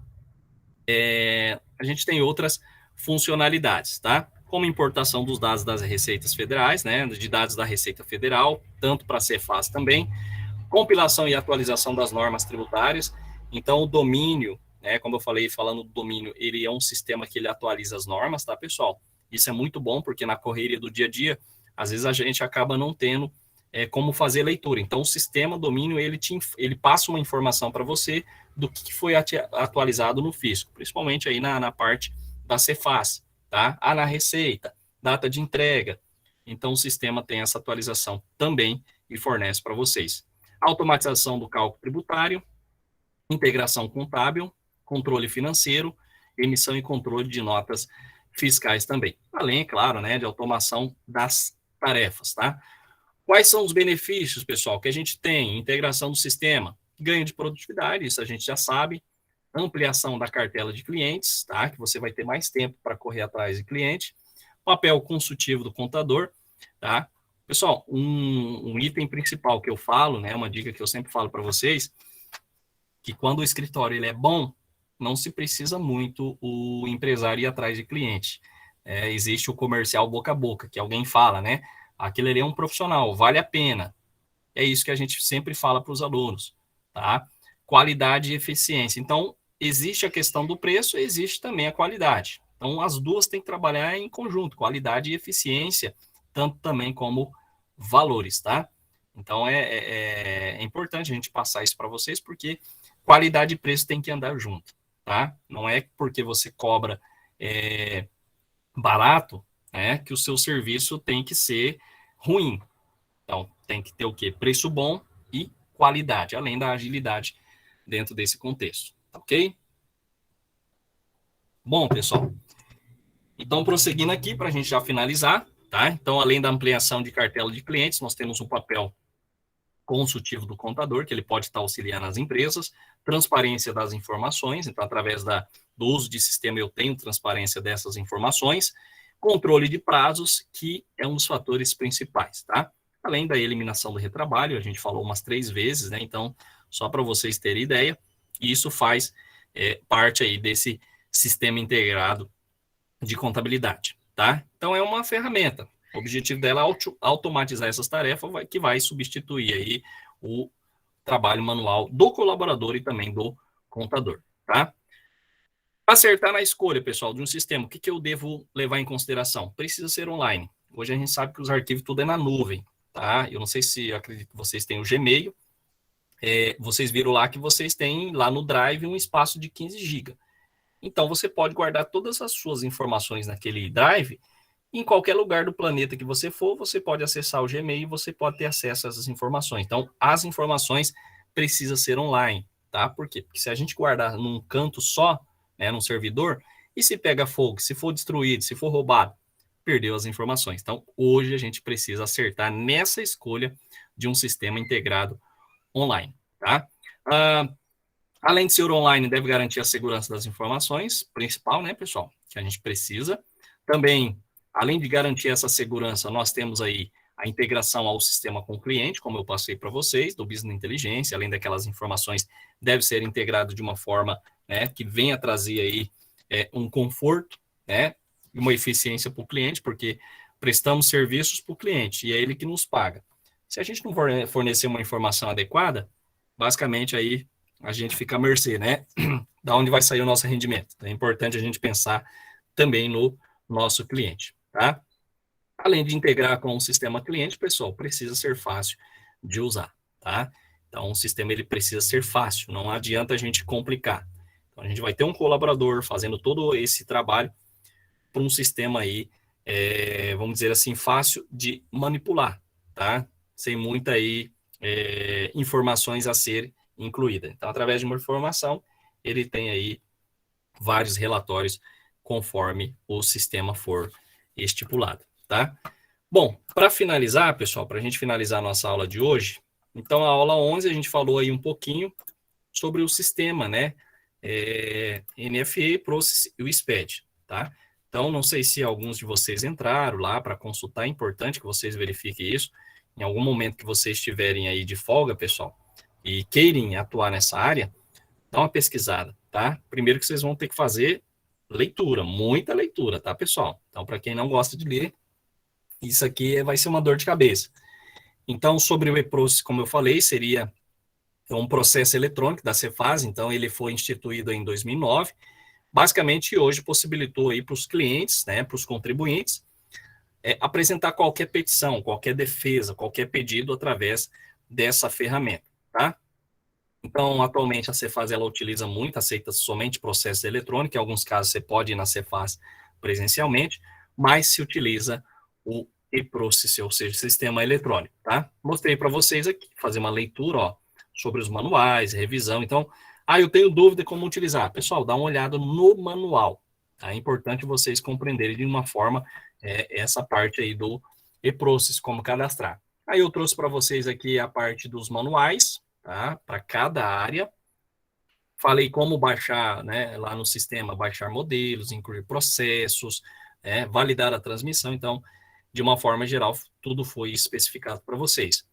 a gente tem outras funcionalidades, tá? Como importação dos dados das receitas federais, né? De dados da Receita Federal, tanto para a Cefaz também, compilação e atualização das normas tributárias. Então, o domínio, né, como eu falei, falando do domínio, ele é um sistema que ele atualiza as normas, tá, pessoal? Isso é muito bom, porque na correria do dia a dia, às vezes a gente acaba não tendo como fazer leitura. Então, o sistema domínio, ele passa uma informação para você do que foi atualizado no fisco, principalmente aí na parte da Cefaz, tá? Na Receita, data de entrega. Então, o sistema tem essa atualização também e fornece para vocês. Automatização do cálculo tributário, integração contábil, controle financeiro, emissão e controle de notas fiscais também. Além, é claro, né, de automação das tarefas, tá? Quais são os benefícios, pessoal, que a gente tem? Integração do sistema, ganho de produtividade, isso a gente já sabe, ampliação da cartela de clientes, tá? Que você vai ter mais tempo para correr atrás de cliente, papel consultivo do contador, tá? Pessoal, um item principal que eu falo, né, uma dica que eu sempre falo para vocês, que quando o escritório ele é bom, não se precisa muito o empresário ir atrás de cliente. Existe o comercial boca a boca, que alguém fala, né? Aquele ali é um profissional, vale a pena. É isso que a gente sempre fala para os alunos, tá? Qualidade e eficiência. Então, existe a questão do preço, existe também a qualidade. Então, as duas têm que trabalhar em conjunto, qualidade e eficiência, tanto também como valores, tá? Então, é importante a gente passar isso para vocês, porque qualidade e preço tem que andar junto, tá? Não é porque você cobra barato, né, que o seu serviço tem que ser ruim. Então, tem que ter o quê? Preço bom e qualidade, além da agilidade dentro desse contexto, ok? Bom, pessoal, então, prosseguindo aqui, para a gente já finalizar, tá? Então, além da ampliação de cartela de clientes, nós temos um papel consultivo do contador, que ele pode estar auxiliando as empresas, transparência das informações, então, através do uso de sistema, eu tenho transparência dessas informações, controle de prazos, que é um dos fatores principais, tá? Além da eliminação do retrabalho, a gente falou umas 3 vezes, né? Então, só para vocês terem ideia, isso faz parte aí desse sistema integrado de contabilidade, tá? Então, é uma ferramenta. O objetivo dela é automatizar essas tarefas, que vai substituir aí o trabalho manual do colaborador e também do contador, tá? Acertar na escolha, pessoal, de um sistema, o que eu devo levar em consideração? Precisa ser online. Hoje a gente sabe que os arquivos tudo é na nuvem, tá? Eu não sei se, eu acredito que vocês têm o Gmail, vocês viram lá que vocês têm lá no Drive um espaço de 15 GB. Então, você pode guardar todas as suas informações naquele Drive. Em qualquer lugar do planeta que você for, você pode acessar o Gmail e você pode ter acesso a essas informações. Então, as informações precisam ser online, tá? Por quê? Porque se a gente guardar num canto só, né, num servidor, e se pega fogo, se for destruído, se for roubado, perdeu as informações. Então, hoje a gente precisa acertar nessa escolha de um sistema integrado online, tá? Além de ser online, deve garantir a segurança das informações, principal, né, pessoal, que a gente precisa. Também, além de garantir essa segurança, nós temos aí a integração ao sistema com o cliente, como eu passei para vocês, do Business Inteligência, além daquelas informações, deve ser integrado de uma forma, né, que venha trazer aí um conforto, né, e uma eficiência para o cliente, porque prestamos serviços para o cliente e é ele que nos paga. Se a gente não fornecer uma informação adequada, basicamente aí a gente fica à mercê, né? Da onde vai sair o nosso rendimento. Então, é importante a gente pensar também no nosso cliente, tá? Além de integrar com o sistema cliente, pessoal, precisa ser fácil de usar, tá? Então, o sistema ele precisa ser fácil, não adianta a gente complicar. Então, a gente vai ter um colaborador fazendo todo esse trabalho para um sistema aí, vamos dizer assim, fácil de manipular, tá? Sem muita aí informações a ser incluída. Então, através de uma informação, ele tem aí vários relatórios conforme o sistema for estipulado, tá? Bom, para finalizar, pessoal, para a gente finalizar a nossa aula de hoje, então a aula 11 a gente falou aí um pouquinho sobre o sistema, né? NFE, Process e o SPED, tá? Então, não sei se alguns de vocês entraram lá para consultar, é importante que vocês verifiquem isso. Em algum momento que vocês estiverem aí de folga, pessoal, e queirem atuar nessa área, dá uma pesquisada, tá? Primeiro que vocês vão ter que fazer leitura, muita leitura, tá, pessoal? Então, para quem não gosta de ler, isso aqui vai ser uma dor de cabeça. Então, sobre o e-process, como eu falei, seria um processo eletrônico da Cefaz, então ele foi instituído em 2009, basicamente hoje possibilitou aí para os clientes, né, para os contribuintes, apresentar qualquer petição, qualquer defesa, qualquer pedido através dessa ferramenta, tá? Então, atualmente a Cefaz ela utiliza muito, aceita somente processo eletrônico, em alguns casos você pode ir na Cefaz presencialmente, mas se utiliza o e-process, ou seja, sistema eletrônico, tá? Mostrei para vocês aqui, fazer uma leitura, ó, sobre os manuais, revisão. Então, eu tenho dúvida como utilizar. Pessoal, dá uma olhada no manual. Tá? É importante vocês compreenderem de uma forma essa parte aí do e-process, como cadastrar. Aí eu trouxe para vocês aqui a parte dos manuais, tá? Para cada área. Falei como baixar, né, lá no sistema, baixar modelos, incluir processos, validar a transmissão. Então, de uma forma geral, tudo foi especificado para vocês.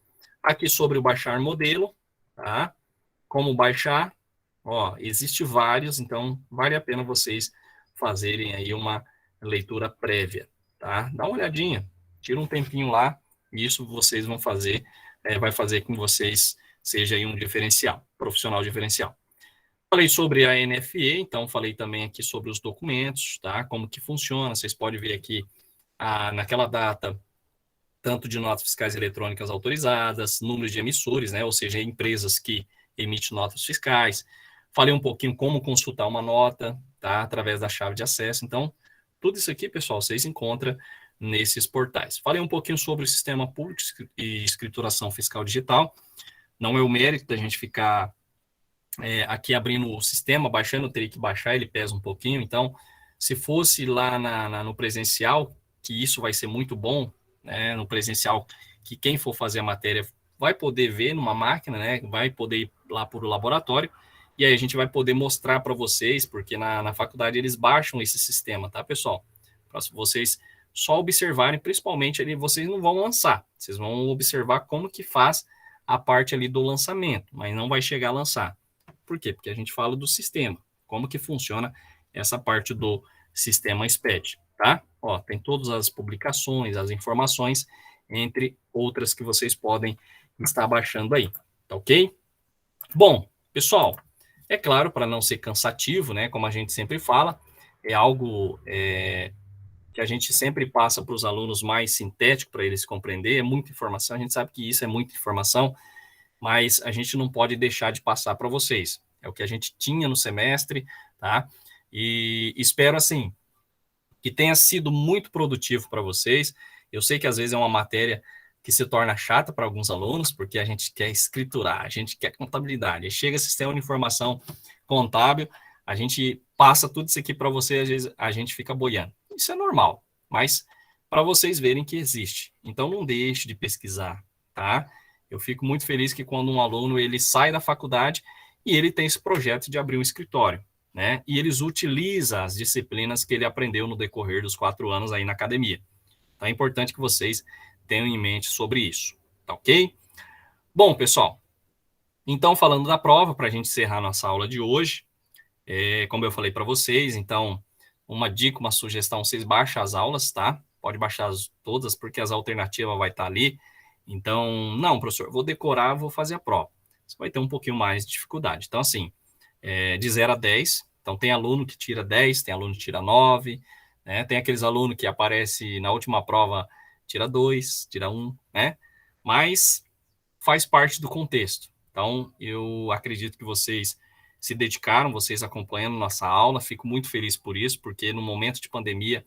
Aqui sobre o baixar modelo, tá? Como baixar, ó, existe vários, então vale a pena vocês fazerem aí uma leitura prévia, tá? Dá uma olhadinha, tira um tempinho lá, e isso vocês vão fazer, vai fazer com que vocês seja aí um diferencial, profissional diferencial. Falei sobre a NFE, então falei também aqui sobre os documentos, tá? Como que funciona, vocês podem ver aqui naquela data, tanto de notas fiscais eletrônicas autorizadas, números de emissores, né? Ou seja, empresas que emitem notas fiscais. Falei um pouquinho como consultar uma nota, tá? Através da chave de acesso. Então, tudo isso aqui, pessoal, vocês encontram nesses portais. Falei um pouquinho sobre o sistema público e escrituração fiscal digital. Não é o mérito da gente ficar aqui abrindo o sistema, baixando, eu teria que baixar, ele pesa um pouquinho. Então, se fosse lá no presencial, que isso vai ser muito bom, né, no presencial, que quem for fazer a matéria vai poder ver numa máquina, né, vai poder ir lá para o laboratório, e aí a gente vai poder mostrar para vocês, porque na faculdade eles baixam esse sistema, tá, pessoal? Para vocês só observarem, principalmente ali, vocês não vão lançar, vocês vão observar como que faz a parte ali do lançamento, mas não vai chegar a lançar. Por quê? Porque a gente fala do sistema, como que funciona essa parte do sistema SPED, tá? Ó, tem todas as publicações, as informações, entre outras que vocês podem estar baixando aí, tá ok? Bom, pessoal, é claro, para não ser cansativo, né, como a gente sempre fala, é algo que a gente sempre passa para os alunos mais sintético para eles compreender, é muita informação, a gente sabe que isso é muita informação, mas a gente não pode deixar de passar para vocês. É o que a gente tinha no semestre, tá? E espero, assim, que tenha sido muito produtivo para vocês. Eu sei que às vezes é uma matéria que se torna chata para alguns alunos, porque a gente quer escriturar, a gente quer contabilidade. Aí chega sistema de informação contábil, a gente passa tudo isso aqui para você, às vezes a gente fica boiando. Isso é normal, mas para vocês verem que existe. Então não deixe de pesquisar, tá? Eu fico muito feliz que quando um aluno ele sai da faculdade e ele tem esse projeto de abrir um escritório, né? E eles utilizam as disciplinas que ele aprendeu no decorrer dos 4 anos aí na academia. Então é importante que vocês tenham em mente sobre isso, tá ok? Bom, pessoal, então falando da prova, para a gente encerrar nossa aula de hoje, como eu falei para vocês, então, uma dica, uma sugestão, vocês baixam as aulas, tá? Pode baixar todas, porque as alternativas vai estar ali. Então, não, professor, vou decorar, vou fazer a prova. Você vai ter um pouquinho mais de dificuldade. Então, assim, de 0 a 10, então tem aluno que tira 10, tem aluno que tira 9, né? Tem aqueles alunos que aparece na última prova, tira 2, tira 1, né? Mas faz parte do contexto. Então, eu acredito que vocês se dedicaram, vocês acompanhando nossa aula, fico muito feliz por isso, porque no momento de pandemia,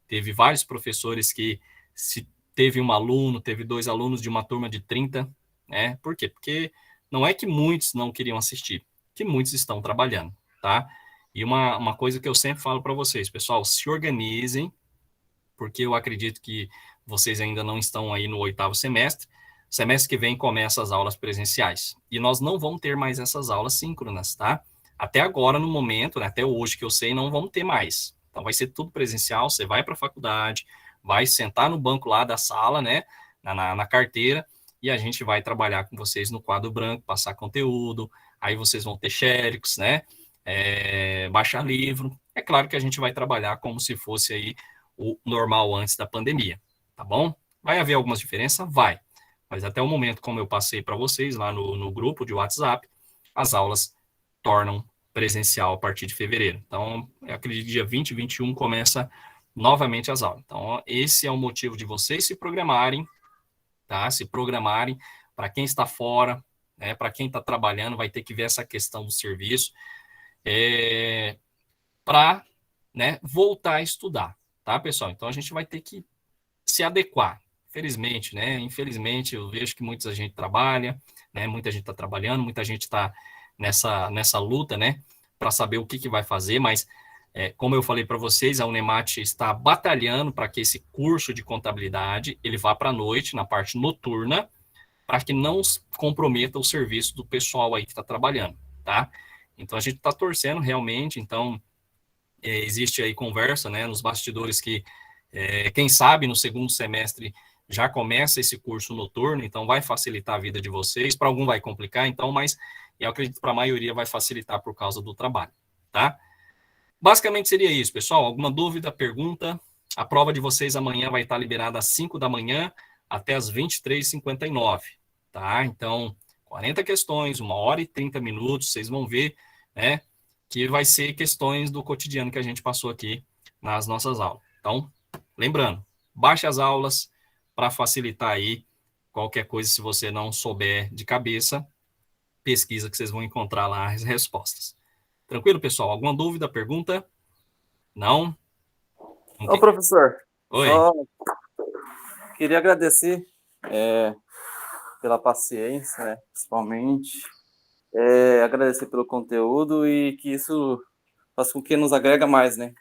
teve vários professores que, se teve um aluno, teve 2 alunos de uma turma de 30, né? Por quê? Porque não é que muitos não queriam assistir, que muitos estão trabalhando, tá? E uma coisa que eu sempre falo para vocês, pessoal, se organizem, porque eu acredito que vocês ainda não estão aí no 8º semestre. Semestre que vem começa as aulas presenciais. E nós não vamos ter mais essas aulas síncronas, tá? Até agora, no momento, né, até hoje que eu sei, não vamos ter mais. Então vai ser tudo presencial, você vai para a faculdade, vai sentar no banco lá da sala, né, na carteira, e a gente vai trabalhar com vocês no quadro branco, passar conteúdo, aí vocês vão ter xerox, né, baixar livro. É claro que a gente vai trabalhar como se fosse aí o normal antes da pandemia, tá bom? Vai haver algumas diferenças? Vai. Mas até o momento, como eu passei para vocês lá no grupo de WhatsApp, as aulas tornam presencial a partir de fevereiro. Então, eu acredito que dia 20 e 21 começa novamente as aulas. Então, esse é o motivo de vocês se programarem, tá? Se programarem para quem está fora, né? Para quem está trabalhando, vai ter que ver essa questão do serviço para, né, voltar a estudar, tá, pessoal? Então, a gente vai ter que se adequar. Felizmente, né? Infelizmente, eu vejo que muita gente trabalha, né? Muita gente está trabalhando, muita gente está nessa luta, né? Para saber o que vai fazer, mas como eu falei para vocês, a Unemat está batalhando para que esse curso de contabilidade ele vá para a noite, na parte noturna, para que não comprometa o serviço do pessoal aí que está trabalhando, tá? Então a gente está torcendo realmente, então existe aí conversa, né, nos bastidores que quem sabe no segundo semestre já começa esse curso noturno, então vai facilitar a vida de vocês. Para algum vai complicar, então, mas eu acredito que para a maioria vai facilitar por causa do trabalho, tá? Basicamente seria isso, pessoal. Alguma dúvida, pergunta? A prova de vocês amanhã vai estar liberada às 5 da manhã até às 23h59, tá? Então, 40 questões, 1h30, vocês vão ver, né, que vai ser questões do cotidiano que a gente passou aqui nas nossas aulas. Então, lembrando, baixe as aulas para facilitar aí qualquer coisa, se você não souber de cabeça, pesquisa que vocês vão encontrar lá as respostas. Tranquilo, pessoal? Alguma dúvida, pergunta? Não? Ô, Ok. professor, Oi. só queria agradecer pela paciência, né, principalmente, agradecer pelo conteúdo e que isso faça com que nos agrega mais, né?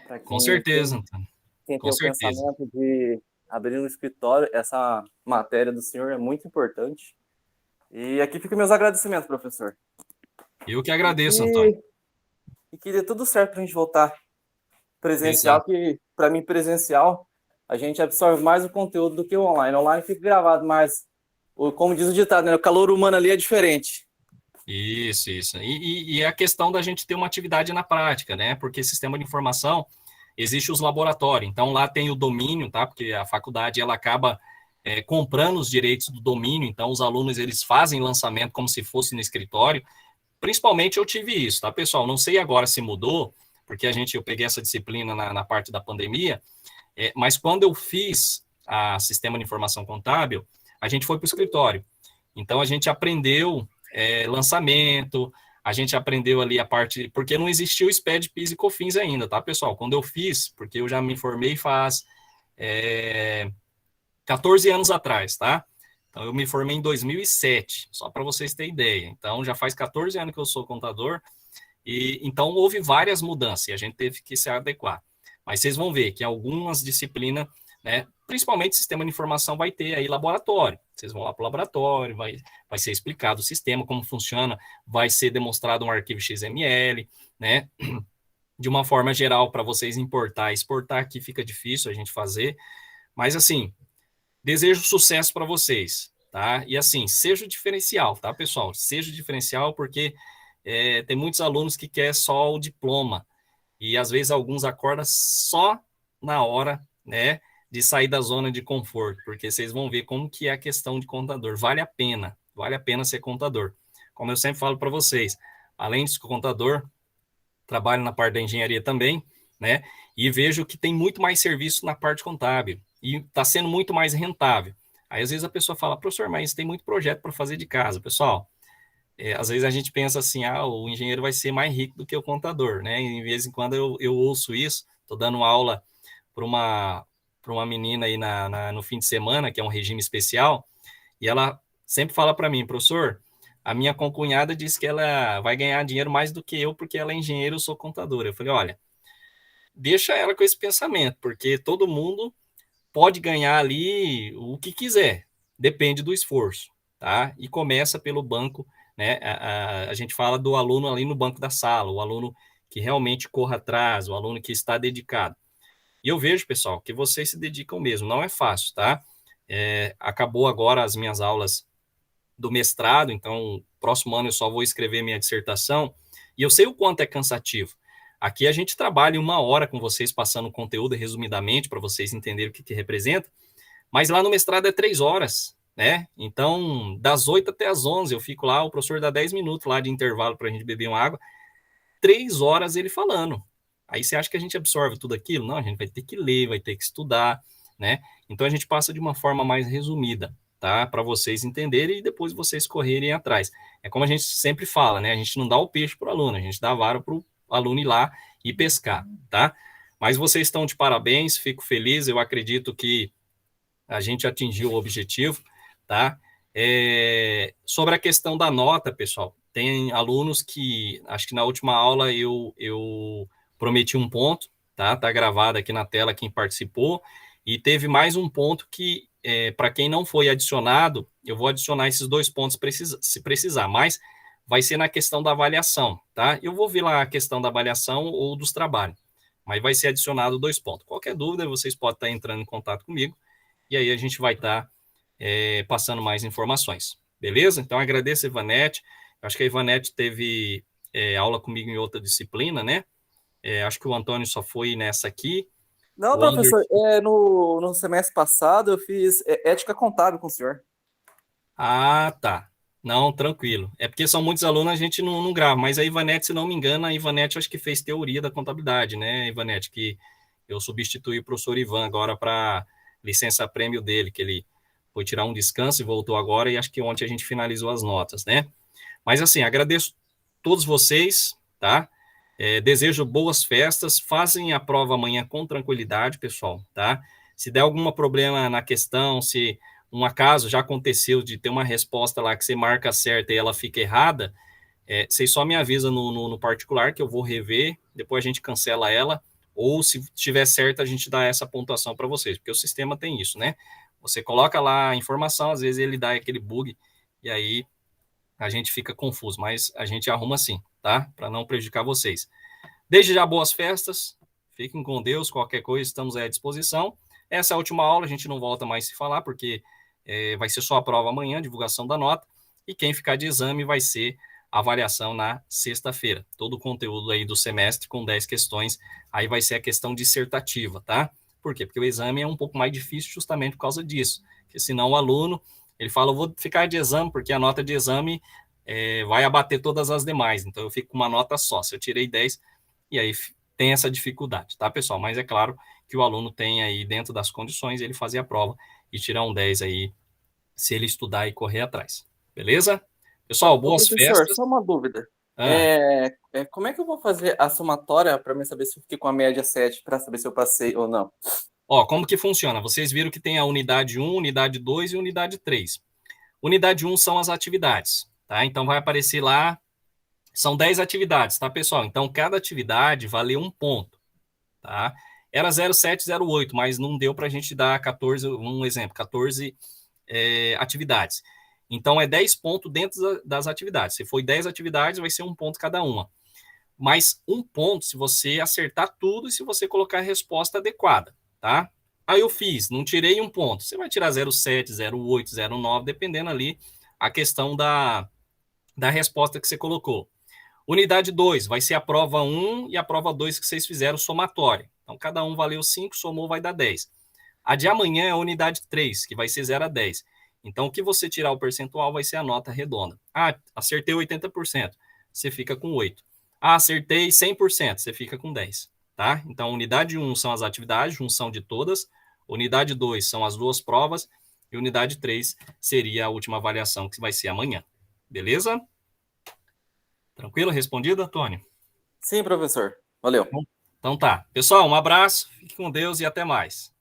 Para Com certeza, tem, Antônio. quem Com tem o certeza. pensamento de abrir um escritório, essa matéria do senhor é muito importante. E aqui ficam meus agradecimentos, professor. Eu que E agradeço, Antônio. que, e que dê tudo certo para a gente voltar presencial, Exato. que para mim, presencial, a gente absorve mais o conteúdo do que o online. Online fica gravado, mas, como diz o ditado, né, o calor humano ali é diferente. Isso. E a questão da gente ter uma atividade na prática, né? Porque sistema de informação, existe os laboratórios. Então, lá tem o domínio, tá? Porque a faculdade, ela acaba comprando os direitos do domínio. Então, os alunos, eles fazem lançamento como se fosse no escritório. Principalmente, eu tive isso, tá, pessoal? Não sei agora se mudou, porque eu peguei essa disciplina na parte da pandemia, mas quando eu fiz a sistema de informação contábil, a gente foi para o escritório. Então, a gente aprendeu lançamento, a gente aprendeu ali a parte, porque não existia o SPED, PIS e COFINS ainda, tá, pessoal? Quando eu fiz, porque eu já me formei faz 14 anos atrás, tá? Então, eu me formei em 2007, só para vocês terem ideia. Então, já faz 14 anos que eu sou contador, e então houve várias mudanças, e a gente teve que se adequar. Mas vocês vão ver que algumas disciplinas, né, principalmente sistema de informação, vai ter aí laboratório. Vocês vão lá para o laboratório, vai ser explicado o sistema, como funciona, vai ser demonstrado um arquivo XML, né? De uma forma geral, para vocês importar e exportar, aqui fica difícil a gente fazer. Mas, assim, desejo sucesso para vocês, tá? E, assim, seja o diferencial, tá, pessoal? Seja o diferencial, porque tem muitos alunos que querem só o diploma. E às vezes alguns acordam só na hora, né, de sair da zona de conforto, porque vocês vão ver como que é a questão de contador. Vale a pena ser contador. Como eu sempre falo para vocês, além de ser contador, trabalho na parte da engenharia também, né, e vejo que tem muito mais serviço na parte contábil e está sendo muito mais rentável. Aí às vezes a pessoa fala, professor, mas tem muito projeto para fazer de casa. Pessoal, às vezes a gente pensa assim, o engenheiro vai ser mais rico do que o contador, né? E de vez em quando eu ouço isso, estou dando aula para uma menina aí no fim de semana, que é um regime especial, e ela sempre fala para mim, professor, a minha concunhada disse que ela vai ganhar dinheiro mais do que eu, porque ela é engenheira, eu sou contadora. Eu falei, olha, deixa ela com esse pensamento, porque todo mundo pode ganhar ali o que quiser, depende do esforço, tá? E começa pelo banco, né? A gente fala do aluno ali no banco da sala, o aluno que realmente corra atrás, o aluno que está dedicado. E eu vejo, pessoal, que vocês se dedicam mesmo, não é fácil, tá? Acabou agora as minhas aulas do mestrado, então próximo ano eu só vou escrever minha dissertação, e eu sei o quanto é cansativo. Aqui a gente trabalha 1 hora com vocês passando conteúdo resumidamente para vocês entenderem o que representa, mas lá no mestrado é 3 horas, né? Então, das 8 até as 11 eu fico lá, o professor dá 10 minutos lá de intervalo para a gente beber uma água, 3 horas ele falando. Aí você acha que a gente absorve tudo aquilo? Não, a gente vai ter que ler, vai ter que estudar, né? Então a gente passa de uma forma mais resumida, tá? Para vocês entenderem e depois vocês correrem atrás. É como a gente sempre fala, né? A gente não dá o peixe para o aluno, a gente dá a vara para o aluno ir lá e pescar, tá? Mas vocês estão de parabéns, fico feliz, eu acredito que a gente atingiu o objetivo, tá? Sobre a questão da nota, pessoal, tem alunos que, acho que na última aula eu prometi um ponto, tá? Tá gravado aqui na tela quem participou, e teve mais um ponto que, para quem não foi adicionado, eu vou adicionar esses 2 pontos se precisar, mas vai ser na questão da avaliação, tá? Eu vou ver lá a questão da avaliação ou dos trabalhos, mas vai ser adicionado 2 pontos. Qualquer dúvida, vocês podem estar entrando em contato comigo, e aí a gente vai estar passando mais informações. Beleza? Então, agradeço a Ivanete. Acho que a Ivanete teve aula comigo em outra disciplina, né? Acho que o Antônio só foi nessa aqui. Não, O professor, Anderson... no semestre passado eu fiz ética contábil com o senhor. Ah, tá. Não, tranquilo. É porque são muitos alunos, a gente não grava. Mas a Ivanete, se não me engano, a Ivanete acho que fez teoria da contabilidade, né, Ivanete? Que eu substituí o professor Ivan agora para licença-prêmio dele, que ele foi tirar um descanso e voltou agora, e acho que ontem a gente finalizou as notas, né? Mas assim, agradeço todos vocês, tá? Desejo boas festas, fazem a prova amanhã com tranquilidade, pessoal, tá? Se der algum problema na questão, se um acaso já aconteceu de ter uma resposta lá que você marca certa e ela fica errada, vocês só me avisam no particular que eu vou rever, depois a gente cancela ela, ou se tiver certo, a gente dá essa pontuação para vocês, porque o sistema tem isso, né? Você coloca lá a informação, às vezes ele dá aquele bug, e aí a gente fica confuso, mas a gente arruma assim, tá? Para não prejudicar vocês. Desde já, boas festas, Fiquem com Deus, qualquer coisa, estamos à disposição. Essa é a última aula, a gente não volta mais a se falar, porque vai ser só a prova amanhã, divulgação da nota, e quem ficar de exame vai ser a avaliação na sexta-feira. Todo o conteúdo aí do semestre com 10 questões, aí vai ser a questão dissertativa, tá? Por quê? Porque o exame é um pouco mais difícil justamente por causa disso, porque senão o aluno, ele fala, eu vou ficar de exame, porque a nota de exame vai abater todas as demais, então eu fico com uma nota só. Se eu tirei 10, e aí tem essa dificuldade, tá, pessoal? Mas é claro que o aluno tem aí, dentro das condições, ele fazer a prova e tirar um 10 aí, se ele estudar e correr atrás. Beleza? Pessoal, Ô, boas professor, festas. só uma dúvida. Ah, Como é que eu vou fazer a somatória para me saber se eu fiquei com a média 7 para saber se eu passei ou não? como que funciona? Vocês viram que tem a unidade 1, unidade 2 e unidade 3. Unidade 1 são as atividades, tá? Então vai aparecer lá, são 10 atividades, tá, pessoal? Então cada atividade vale um ponto, tá? Era 0,708, mas não deu para a gente dar 14, um exemplo, 14 atividades. Então é 10 pontos dentro das atividades. Se for 10 atividades, vai ser um ponto cada uma. Mas um ponto se você acertar tudo e se você colocar a resposta adequada, tá? Aí eu fiz, não tirei um ponto. Você vai tirar 0,7, 0,8, 0,9, dependendo ali a questão da resposta que você colocou. Unidade 2 vai ser a prova 1 e a prova 2 que vocês fizeram somatória. Então, cada um valeu 5, somou, vai dar 10. A de amanhã é a unidade 3, que vai ser 0 a 10. Então, o que você tirar o percentual vai ser a nota redonda. Ah, acertei 80%, você fica com 8. Ah, acertei 100%, você fica com 10. Tá? Então, unidade 1 são as atividades, junção de todas. Unidade 2 são as duas provas. E unidade 3 seria a última avaliação, que vai ser amanhã. Beleza? Tranquilo? Respondido, Antônio? Sim, professor. Valeu. Então tá. Pessoal, um abraço, fique com Deus e até mais.